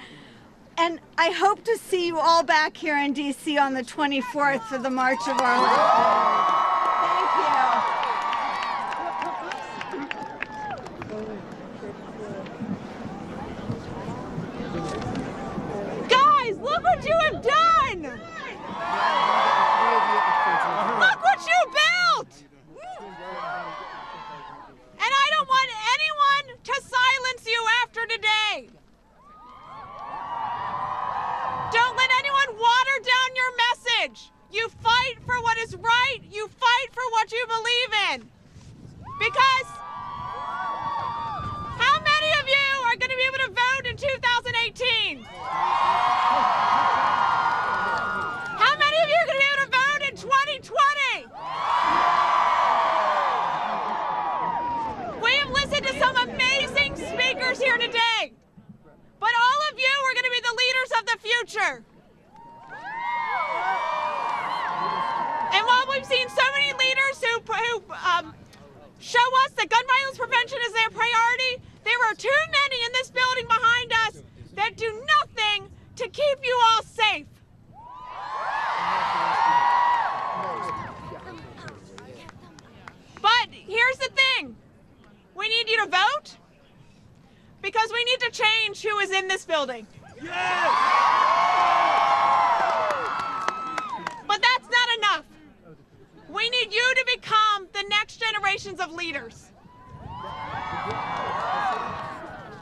And I hope to see you all back here in D.C. on the 24th for the March of Our Lives. Thank you. Guys, look what you have done! Look what you built! And I don't want anyone to silence you after today. Don't let anyone water down your message. You fight for what is right. You fight for what you believe in. Because how many of you are going to be able to vote in 2018? How many of you are going to be able to vote in 2020? We have listened to some amazing speakers here today. But all of you are going to be the leaders of the future. And while we've seen so many leaders who show us that gun violence prevention is their priority, there are too many in this building behind us that do nothing to keep you all safe. But here's the thing. We need you to vote. Because we need to change who is in this building. Yes! But that's not enough. We need you to become the next generations of leaders.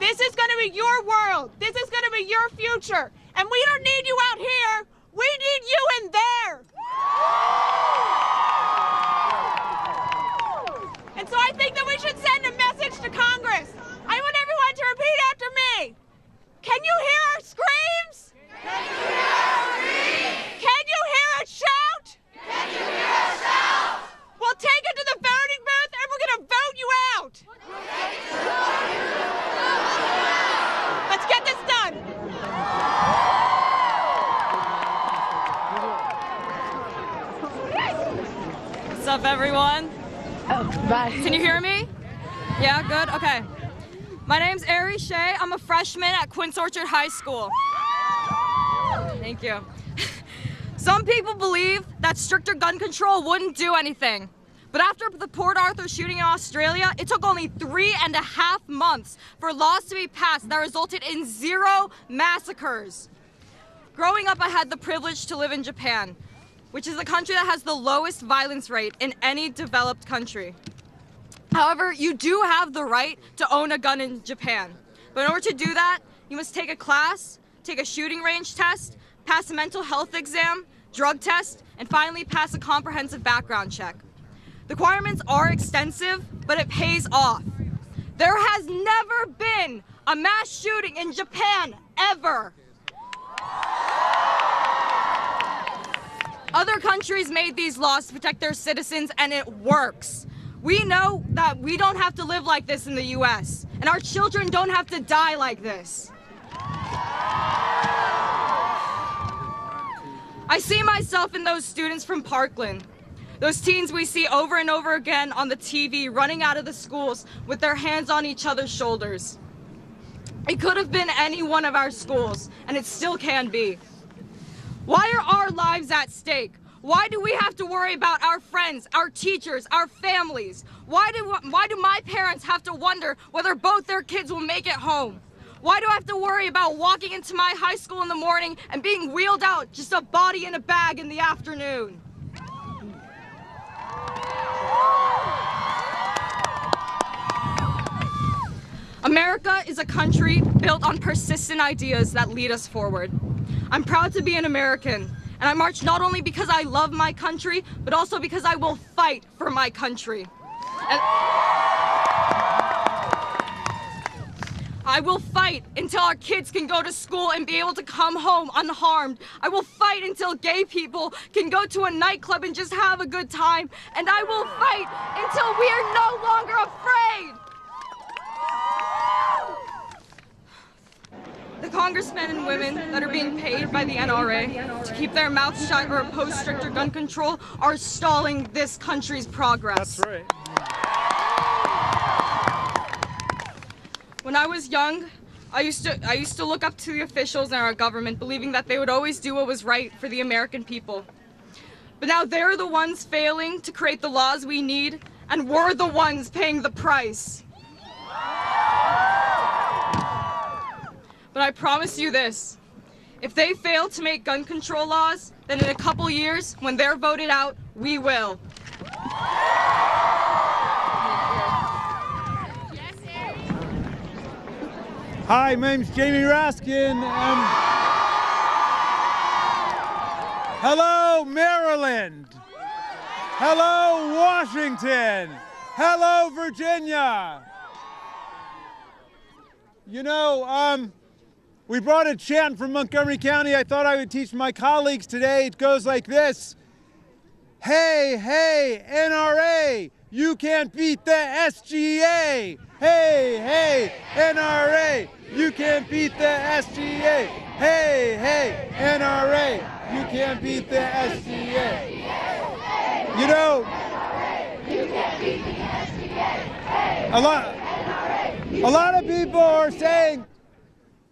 This is going to be your world. This is going to be your future. And we don't need you out here. We need you in there. And so I think that we should send a message to Congress. I want everyone to repeat after me. Can you hear our screams? Can you hear our screams? Can you hear us shout? Can you hear us shout? We'll take it to the voting booth and we're going to vote you out. Let's get this done. What's up, everyone? Oh, bye. Can you hear me? Yeah, good? Okay. My name's Ari Shea. I'm a freshman at Quince Orchard High School. Thank you. Some people believe that stricter gun control wouldn't do anything. But after the Port Arthur shooting in Australia, it took only 3.5 months for laws to be passed that resulted in 0 massacres. Growing up, I had the privilege to live in Japan, which is the country that has the lowest violence rate in any developed country. However, you do have the right to own a gun in Japan. But in order to do that, you must take a class, take a shooting range test, pass a mental health exam, drug test, and finally pass a comprehensive background check. The requirements are extensive, but it pays off. There has never been a mass shooting in Japan ever. Other countries made these laws to protect their citizens, and it works. We know that we don't have to live like this in the U.S., and our children don't have to die like this. I see myself in those students from Parkland, those teens we see over and over again on the TV running out of the schools with their hands on each other's shoulders. It could have been any one of our schools, and it still can be. Why are our lives at stake? Why do we have to worry about our friends, our teachers, our families? Why do my parents have to wonder whether both their kids will make it home? Why do I have to worry about walking into my high school in the morning and being wheeled out, just a body in a bag, in the afternoon? America is a country built on persistent ideas that lead us forward. I'm proud to be an American, and I march not only because I love my country, but also because I will fight for my country. And I will fight until our kids can go to school and be able to come home unharmed. I will fight until gay people can go to a nightclub and just have a good time. And I will fight until we are no longer afraid. The congressmen and women that are being paid by the NRA to keep their mouths shut or oppose stricter gun control are stalling this country's progress. That's right. When I was young, I used to look up to the officials in our government, believing that they would always do what was right for the American people. But now they're the ones failing to create the laws we need, and we're the ones paying the price. But I promise you this, if they fail to make gun control laws, then in a couple years, when they're voted out, we will. Hi, my name's Jamie Raskin, and hello, Maryland. Hello, Washington. Hello, Virginia. You know, we brought a chant from Montgomery County I thought I would teach my colleagues today. It goes like this. Hey, hey, NRA, you can't beat the SGA. Hey, hey, NRA, you can't beat the SGA. Hey, hey, NRA, you can't beat the SGA. You know, a lot of people are saying,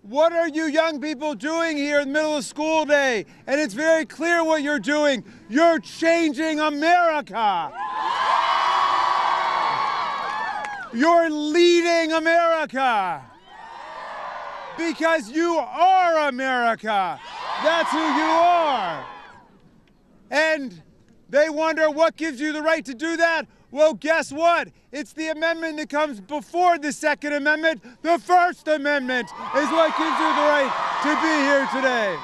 what are you young people doing here in the middle of school day? And it's very clear what you're doing. You're changing America. You're leading America. Because you are America. That's who you are. And they wonder what gives you the right to do that? Well, guess what? It's the amendment that comes before the Second Amendment. The First Amendment is what gives you the right to be here today.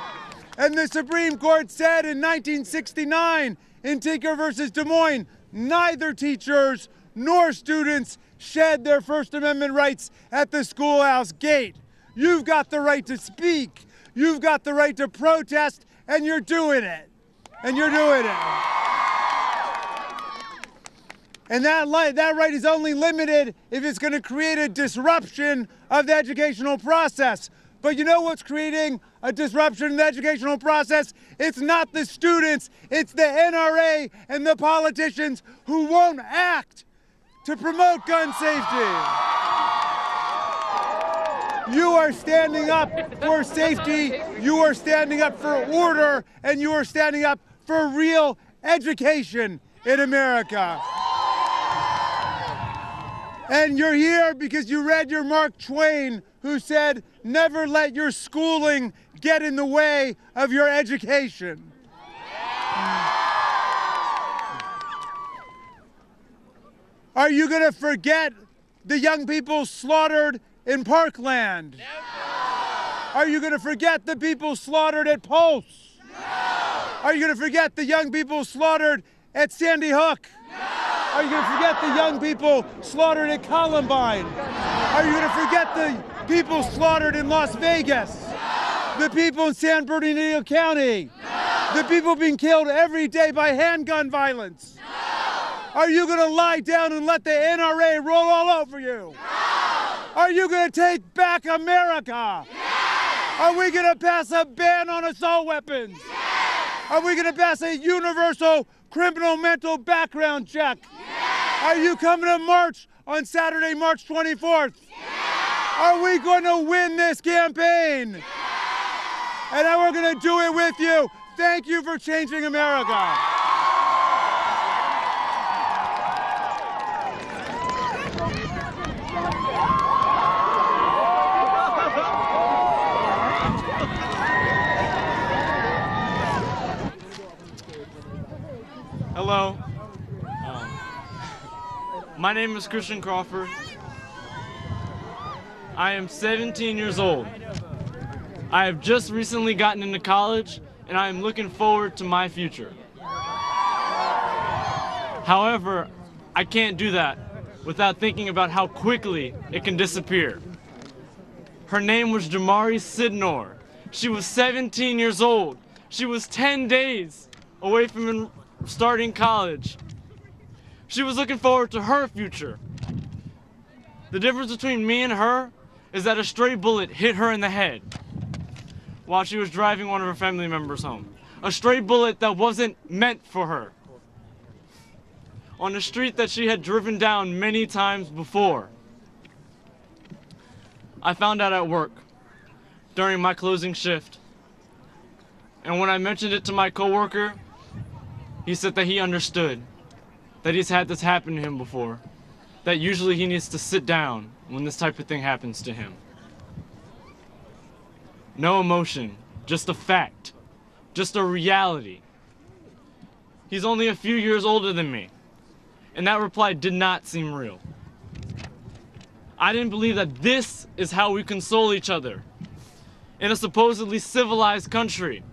And the Supreme Court said in 1969 in Tinker versus Des Moines, neither teachers nor students shed their First Amendment rights at the schoolhouse gate. You've got the right to speak. You've got the right to protest, and you're doing it. And you're doing it. And that right is only limited if it's going to create a disruption of the educational process. But you know what's creating a disruption in the educational process? It's not the students, it's the NRA and the politicians who won't act to promote gun safety. You are standing up for safety, you are standing up for order, and you are standing up for real education in America. And you're here because you read your Mark Twain, who said, never let your schooling get in the way of your education. Are you going to forget the young people slaughtered in Parkland? No. Are you going to forget the people slaughtered at Pulse? No. Are you going to forget the young people slaughtered at Sandy Hook? No. Are you going to forget the young people slaughtered at Columbine? Are you going to forget the people slaughtered in Las Vegas? The people in San Bernardino County? The people being killed every day by handgun violence? Are you going to lie down and let the NRA roll all over you? Are you going to take back America? Are we going to pass a ban on assault weapons? Are we going to pass a universal criminal mental background check? Are you coming to march on Saturday, March 24th? Are we going to win this campaign? And we're going to do it with you. Thank you for changing America. Hello. My name is Christian Crawford. I am 17 years old. I have just recently gotten into college, and I am looking forward to my future. However, I can't do that without thinking about how quickly it can disappear. Her name was Jamari Sidnor. She was 17 years old. She was 10 days away from starting college. She was looking forward to her future. The difference between me and her is that a stray bullet hit her in the head while she was driving one of her family members home. A stray bullet that wasn't meant for her. On a street that she had driven down many times before. I found out at work during my closing shift. And when I mentioned it to my coworker, he said that he understood, that he's had this happen to him before, that usually he needs to sit down when this type of thing happens to him. No emotion, just a fact, just a reality. He's only a few years older than me, and that reply did not seem real. I didn't believe that this is how we console each other in a supposedly civilized country.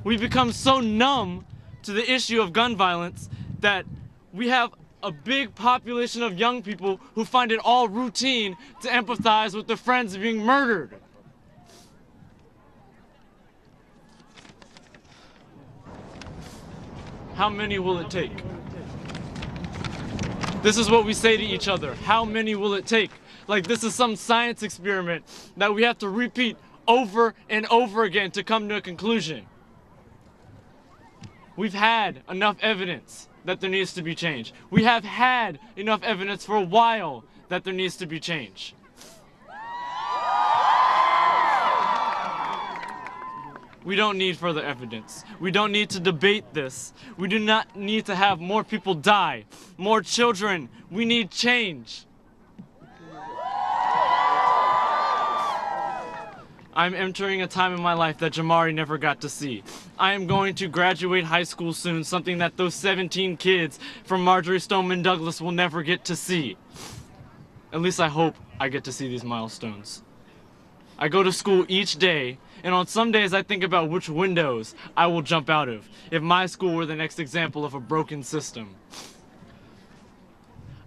We've become so numb to the issue of gun violence that we have a big population of young people who find it all routine to empathize with their friends being murdered. How many will it take? This is what we say to each other. How many will it take? Like this is some science experiment that we have to repeat over and over again to come to a conclusion. We've had enough evidence that there needs to be change. We have had enough evidence for a while that there needs to be change. We don't need further evidence. We don't need to debate this. We do not need to have more people die, more children. We need change. I'm entering a time in my life that Jamari never got to see. I am going to graduate high school soon, something that those 17 kids from Marjorie Stoneman Douglas will never get to see. At least I hope I get to see these milestones. I go to school each day, and on some days I think about which windows I will jump out of if my school were the next example of a broken system.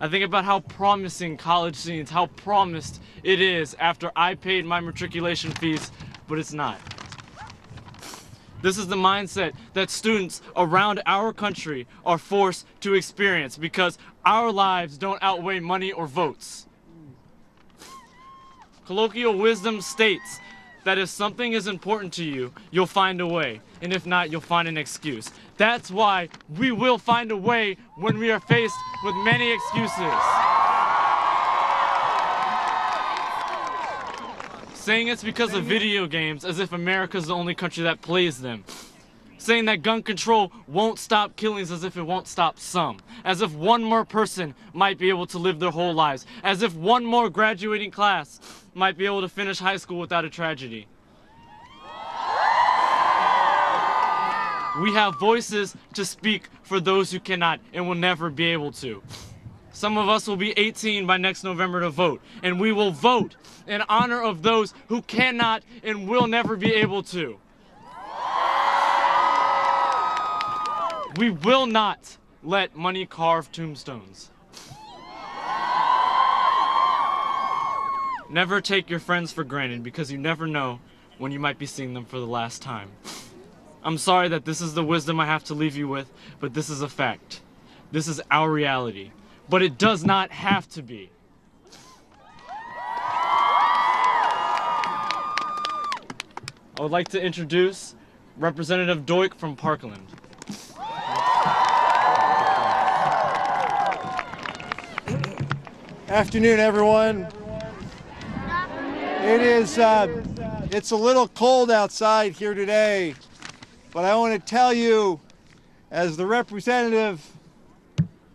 I think about how promising college seems, how promised it is after I paid my matriculation fees, but it's not. This is the mindset that students around our country are forced to experience because our lives don't outweigh money or votes. Colloquial wisdom states that if something is important to you, you'll find a way, and if not, you'll find an excuse. That's why we will find a way when we are faced with many excuses. Saying it's because of video games as if America's the only country that plays them. Saying that gun control won't stop killings as if it won't stop some. As if one more person might be able to live their whole lives. As if one more graduating class might be able to finish high school without a tragedy. We have voices to speak for those who cannot and will never be able to. Some of us will be 18 by next November to vote, and we will vote in honor of those who cannot and will never be able to. We will not let money carve tombstones. Never take your friends for granted because you never know when you might be seeing them for the last time. I'm sorry that this is the wisdom I have to leave you with, but this is a fact. This is our reality. But it does not have to be. I would like to introduce Representative Doik from Parkland. Afternoon, everyone. It's a little cold outside here today, but I want to tell you, as the representative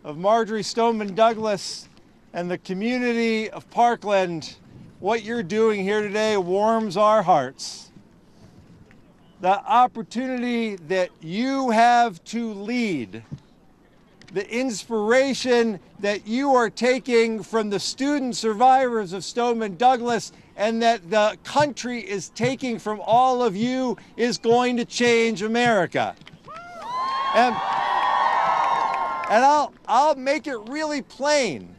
of Marjorie Stoneman Douglas and the community of Parkland, what you're doing here today warms our hearts. The opportunity that you have to lead, the inspiration that you are taking from the student survivors of Stoneman Douglas and that the country is taking from all of you is going to change America. And I'll make it really plain.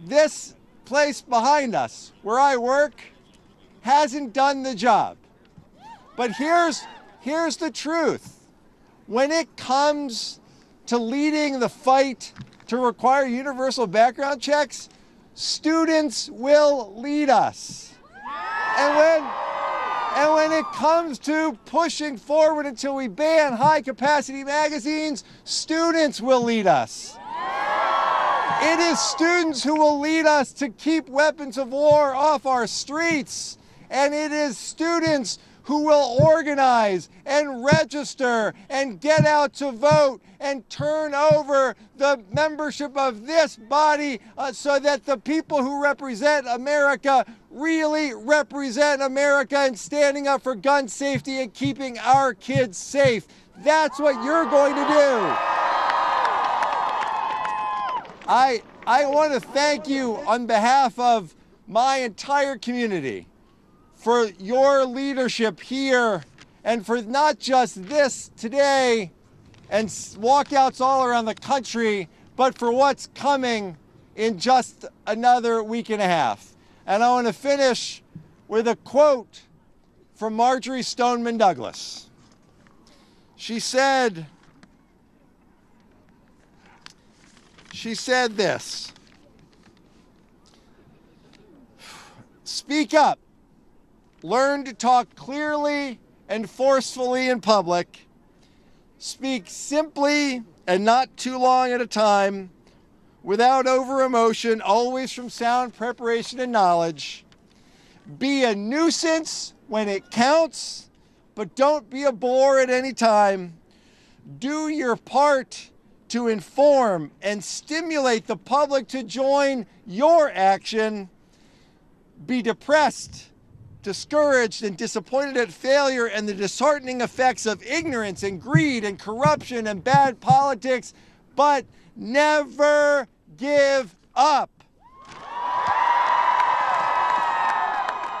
This place behind us, where I work, hasn't done the job. But here's the truth. When it comes to leading the fight to require universal background checks, students will lead us. And when it comes to pushing forward until we ban high-capacity magazines, students will lead us. It is students who will lead us to keep weapons of war off our streets. And it is students who will organize and register and get out to vote and turn over the membership of this body so that the people who represent America really represent America and standing up for gun safety and keeping our kids safe. That's what you're going to do. I want to thank you on behalf of my entire community for your leadership here and for not just this today and walkouts all around the country, but for what's coming in just another week and a half. And I want to finish with a quote from Marjorie Stoneman Douglas. She said this: "Speak up. Learn to talk clearly and forcefully in public. Speak simply and not too long at a time, without over-emotion, always from sound preparation and knowledge. Be a nuisance when it counts, but don't be a bore at any time. Do your part to inform and stimulate the public to join your action. Be depressed, discouraged, and disappointed at failure and the disheartening effects of ignorance and greed and corruption and bad politics, but never give up.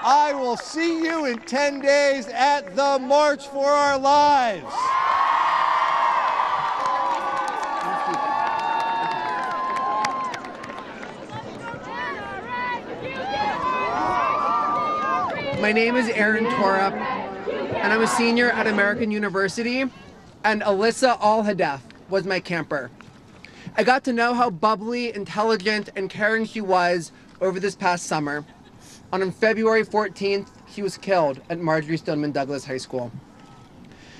I will see you in 10 days at the March for Our Lives." My name is Aaron Torup, and I'm a senior at American University, and Alyssa Al-Hadef was my camper. I got to know how bubbly, intelligent, and caring she was over this past summer. On February 14th, she was killed at Marjorie Stoneman Douglas High School.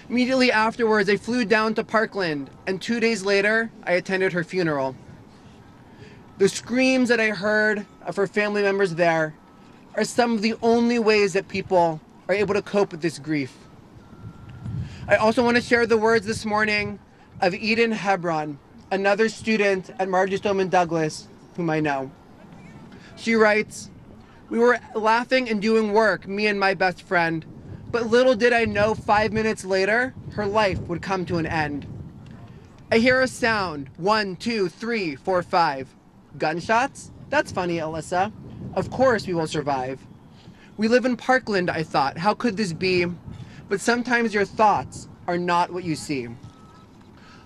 Immediately afterwards, I flew down to Parkland, and 2 days later, I attended her funeral. The screams that I heard of her family members there are some of the only ways that people are able to cope with this grief. I also want to share the words this morning of Eden Hebron, another student at Marjorie Stoneman Douglas, whom I know. She writes, "We were laughing and doing work, me and my best friend, but little did I know 5 minutes later, her life would come to an end. I hear a sound, 1, 2, 3, 4, 5. Gunshots? That's funny, Alyssa. Of course we will survive. We live in Parkland, I thought. How could this be? But sometimes your thoughts are not what you see.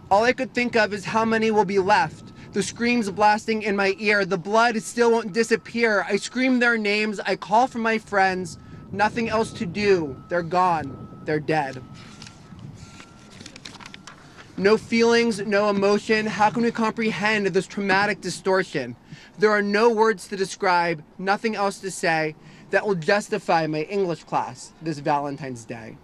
All I could think of is how many will be left The screams blasting in my ear. The blood still won't disappear. I scream their names. I call for my friends. Nothing else to do. They're gone. They're dead. No feelings, no emotion. How can we comprehend this traumatic distortion? There are no words to describe, nothing else to say that will justify my English class this Valentine's Day.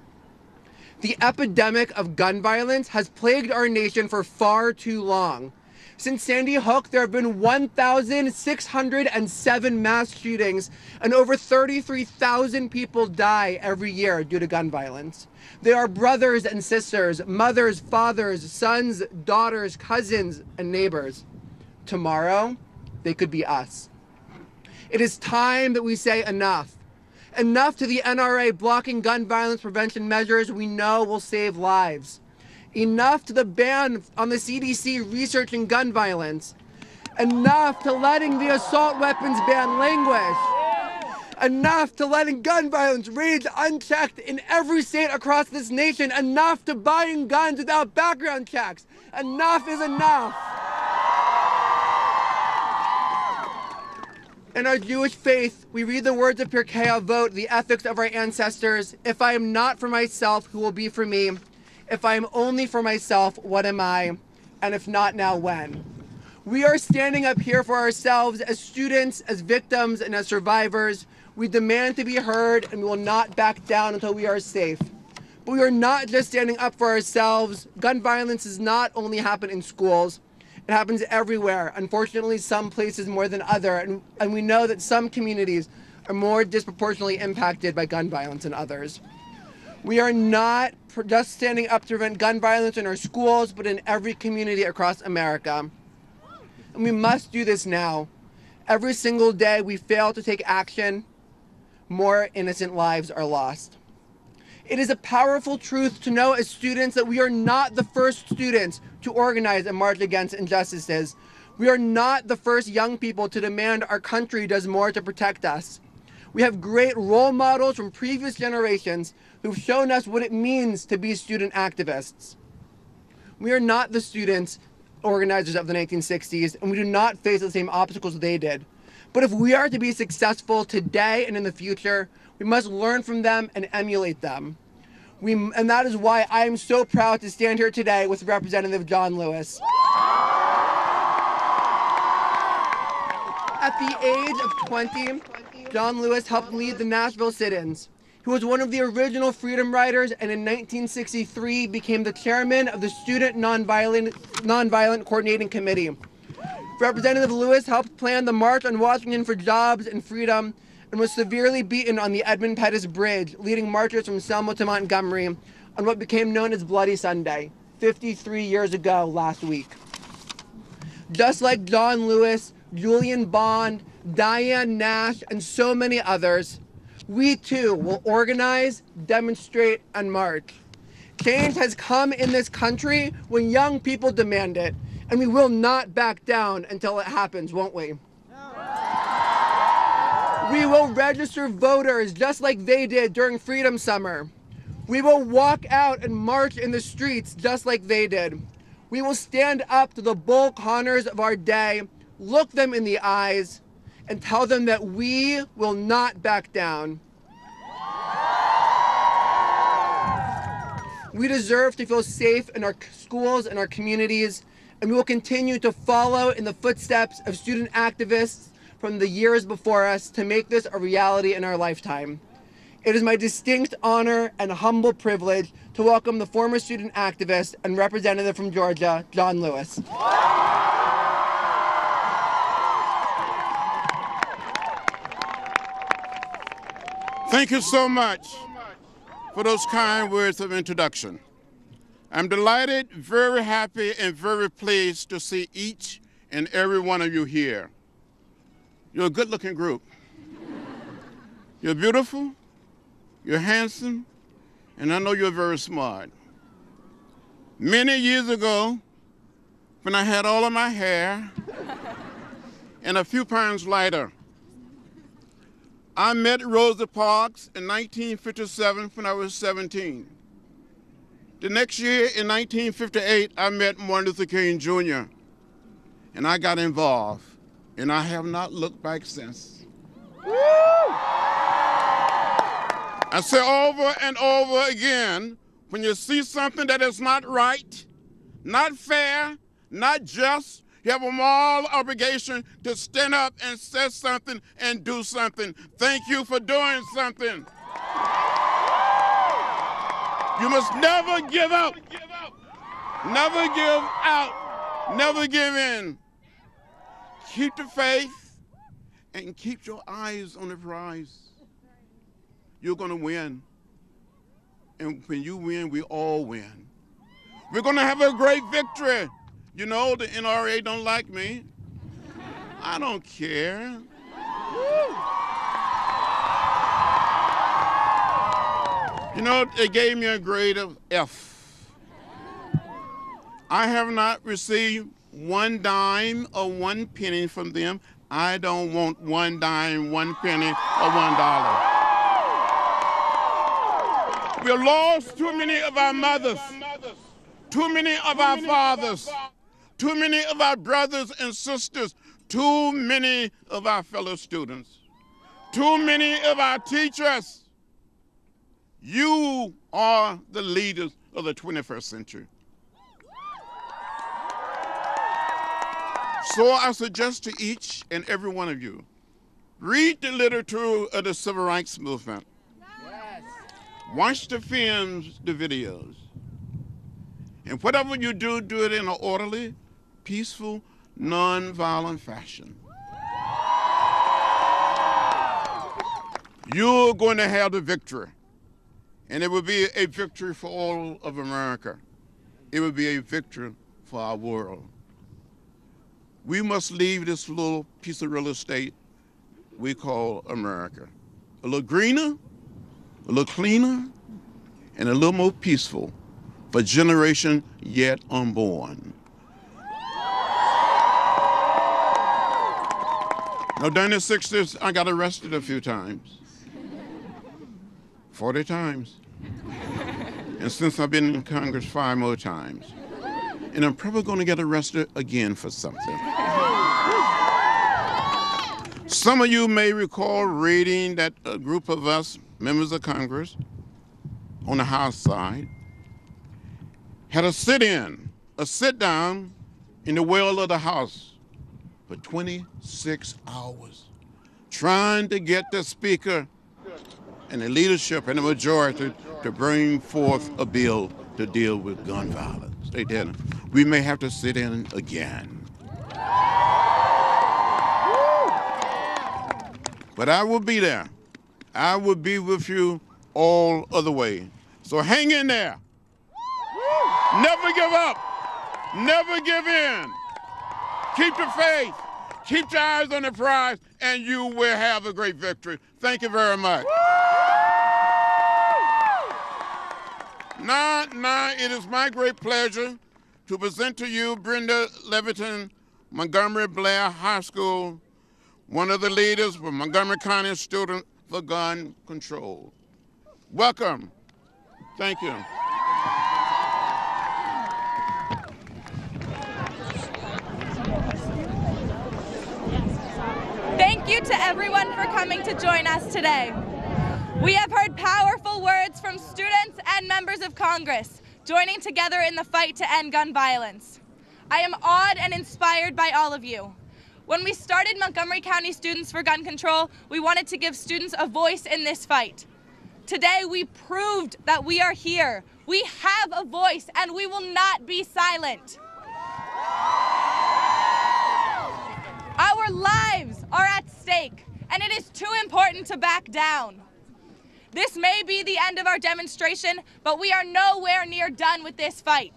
The epidemic of gun violence has plagued our nation for far too long. Since Sandy Hook, there have been 1,607 mass shootings and over 33,000 people die every year due to gun violence. They are brothers and sisters, mothers, fathers, sons, daughters, cousins, and neighbors. Tomorrow, they could be us. It is time that we say enough. Enough to the NRA blocking gun violence prevention measures we know will save lives. Enough to the ban on the CDC researching gun violence. Enough to letting the assault weapons ban languish. Enough to letting gun violence rage unchecked in every state across this nation. Enough to buying guns without background checks. Enough is enough. In our Jewish faith, we read the words of Pirkei Avot, the ethics of our ancestors. If I am not for myself, who will be for me? If I am only for myself, what am I? And if not now, when? We are standing up here for ourselves as students, as victims, and as survivors. We demand to be heard, and we will not back down until we are safe. But we are not just standing up for ourselves. Gun violence does not only happen in schools. It happens everywhere. Unfortunately, some places more than others. And we know that some communities are more disproportionately impacted by gun violence than others. We are not just standing up to prevent gun violence in our schools, but in every community across America. And we must do this now. Every single day we fail to take action, more innocent lives are lost. It is a powerful truth to know as students that we are not the first students to organize and march against injustices. We are not the first young people to demand our country does more to protect us. We have great role models from previous generations who've shown us what it means to be student activists. We are not the students organizers of the 1960s, and we do not face the same obstacles they did. But if we are to be successful today and in the future, we must learn from them and emulate them. And that is why I am so proud to stand here today with Representative John Lewis. At the age of 20, John Lewis helped lead the Nashville sit-ins. He was one of the original freedom riders, and in 1963 became the chairman of the Student Nonviolent Coordinating Committee. Representative Lewis helped plan the March on Washington for Jobs and Freedom and was severely beaten on the Edmund Pettus Bridge, leading marchers from Selma to Montgomery on what became known as Bloody Sunday, 53 years ago last week. Just like John Lewis, Julian Bond, Diane Nash, and so many others, we too will organize, demonstrate, and march. Change has come in this country when young people demand it, and we will not back down until it happens, won't we? We will register voters just like they did during Freedom Summer. We will walk out and march in the streets just like they did. We will stand up to the Bull Connors of our day, look them in the eyes, and tell them that we will not back down. We deserve to feel safe in our schools and our communities, and we will continue to follow in the footsteps of student activists from the years before us to make this a reality in our lifetime. It is my distinct honor and humble privilege to welcome the former student activist and representative from Georgia, John Lewis. Thank you so much for those kind words of introduction. I'm delighted, very happy, and very pleased to see each and every one of you here. You're a good-looking group. You're beautiful, you're handsome, and I know you're very smart. Many years ago, when I had all of my hair and a few pounds lighter, I met Rosa Parks in 1957 when I was 17. The next year, in 1958, I met Martin Luther King Jr. and I got involved, and I have not looked back since. I say over and over again, when you see something that is not right, not fair, not just, you have a moral obligation to stand up and say something and do something. Thank you for doing something. You must never give up. Never give out. Never give in. Keep the faith and keep your eyes on the prize. You're going to win. And when you win, we all win. We're going to have a great victory. You know, the NRA don't like me. I don't care. You know, they gave me a grade of F. I have not received one dime or one penny from them. I don't want one dime, one penny, or $1. We lost too many of our mothers, too many of our fathers, too many of our brothers and sisters, too many of our fellow students, too many of our teachers. You are the leaders of the 21st century. So I suggest to each and every one of you, read the literature of the Civil Rights Movement. Watch the films, the videos. And whatever you do, do it in an orderly, peaceful, non-violent fashion. You're going to have the victory. And it will be a victory for all of America. It will be a victory for our world. We must leave this little piece of real estate we call America. A little greener, a little cleaner, and a little more peaceful for generation yet unborn. Now, during the 60s, I got arrested a few times. 40 times. And since I've been in Congress 5 more times. And I'm probably going to get arrested again for something. Some of you may recall reading that a group of us, members of Congress, on the House side, had a sit-in, a sit-down in the well of the House for 26 hours, trying to get the Speaker and the leadership and the majority to bring forth a bill to deal with gun violence. They didn't. We may have to sit in again. But I will be there. I will be with you all of the way. So hang in there. Never give up. Never give in. Keep the faith. Keep your eyes on the prize, and you will have a great victory. Thank you very much. Now, it is my great pleasure to present to you Brenda Leviton, Montgomery Blair High School, one of the leaders for Montgomery County Student for Gun Control. Welcome. Thank you. Thank you to everyone for coming to join us today. We have heard powerful words from students and members of Congress joining together in the fight to end gun violence. I am awed and inspired by all of you. When we started Montgomery County Students for Gun Control, we wanted to give students a voice in this fight. Today, we proved that we are here. We have a voice, and we will not be silent. Our lives are at stake, and it is too important to back down. This may be the end of our demonstration, but we are nowhere near done with this fight.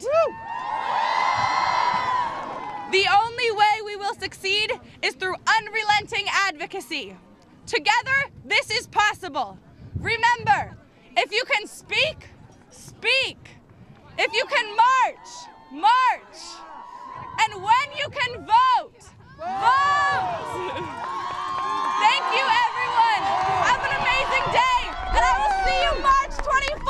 The only way we will succeed is through unrelenting advocacy. Together, this is possible. Remember, if you can speak, speak. If you can march, march. And when you can vote, vote. Thank you, everyone. Have an amazing day, and I will see you March 24.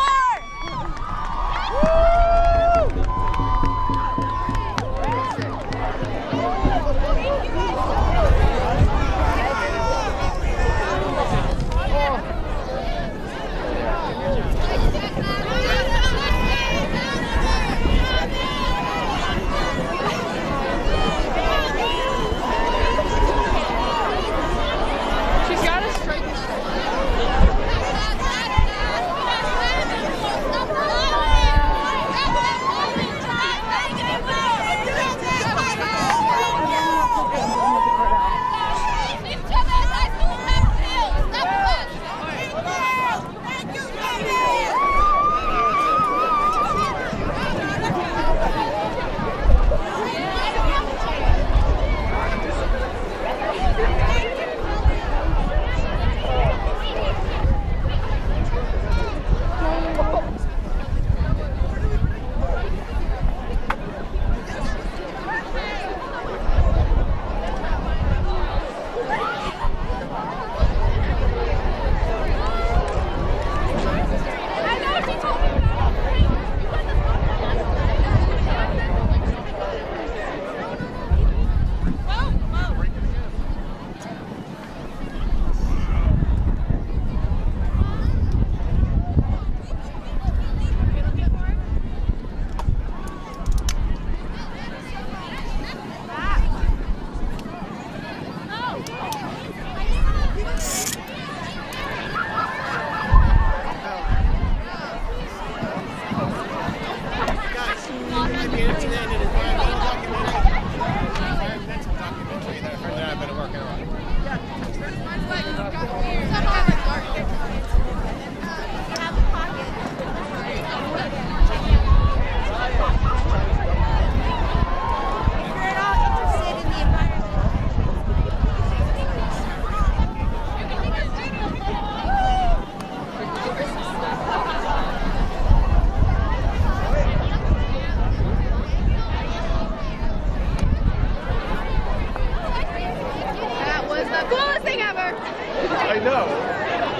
thing ever. I know.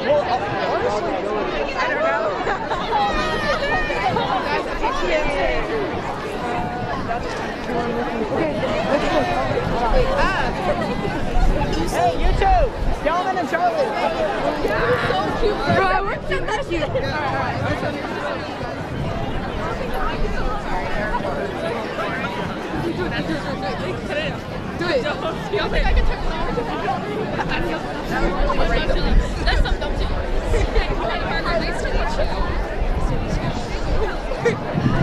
Well, honestly, I don't know. Hey, you two! Delvin and Charlie! So cute. Bro, we're so cute. All right. Do it. You don't think I can turn it on? That's some dumb shit. Nice to meet you.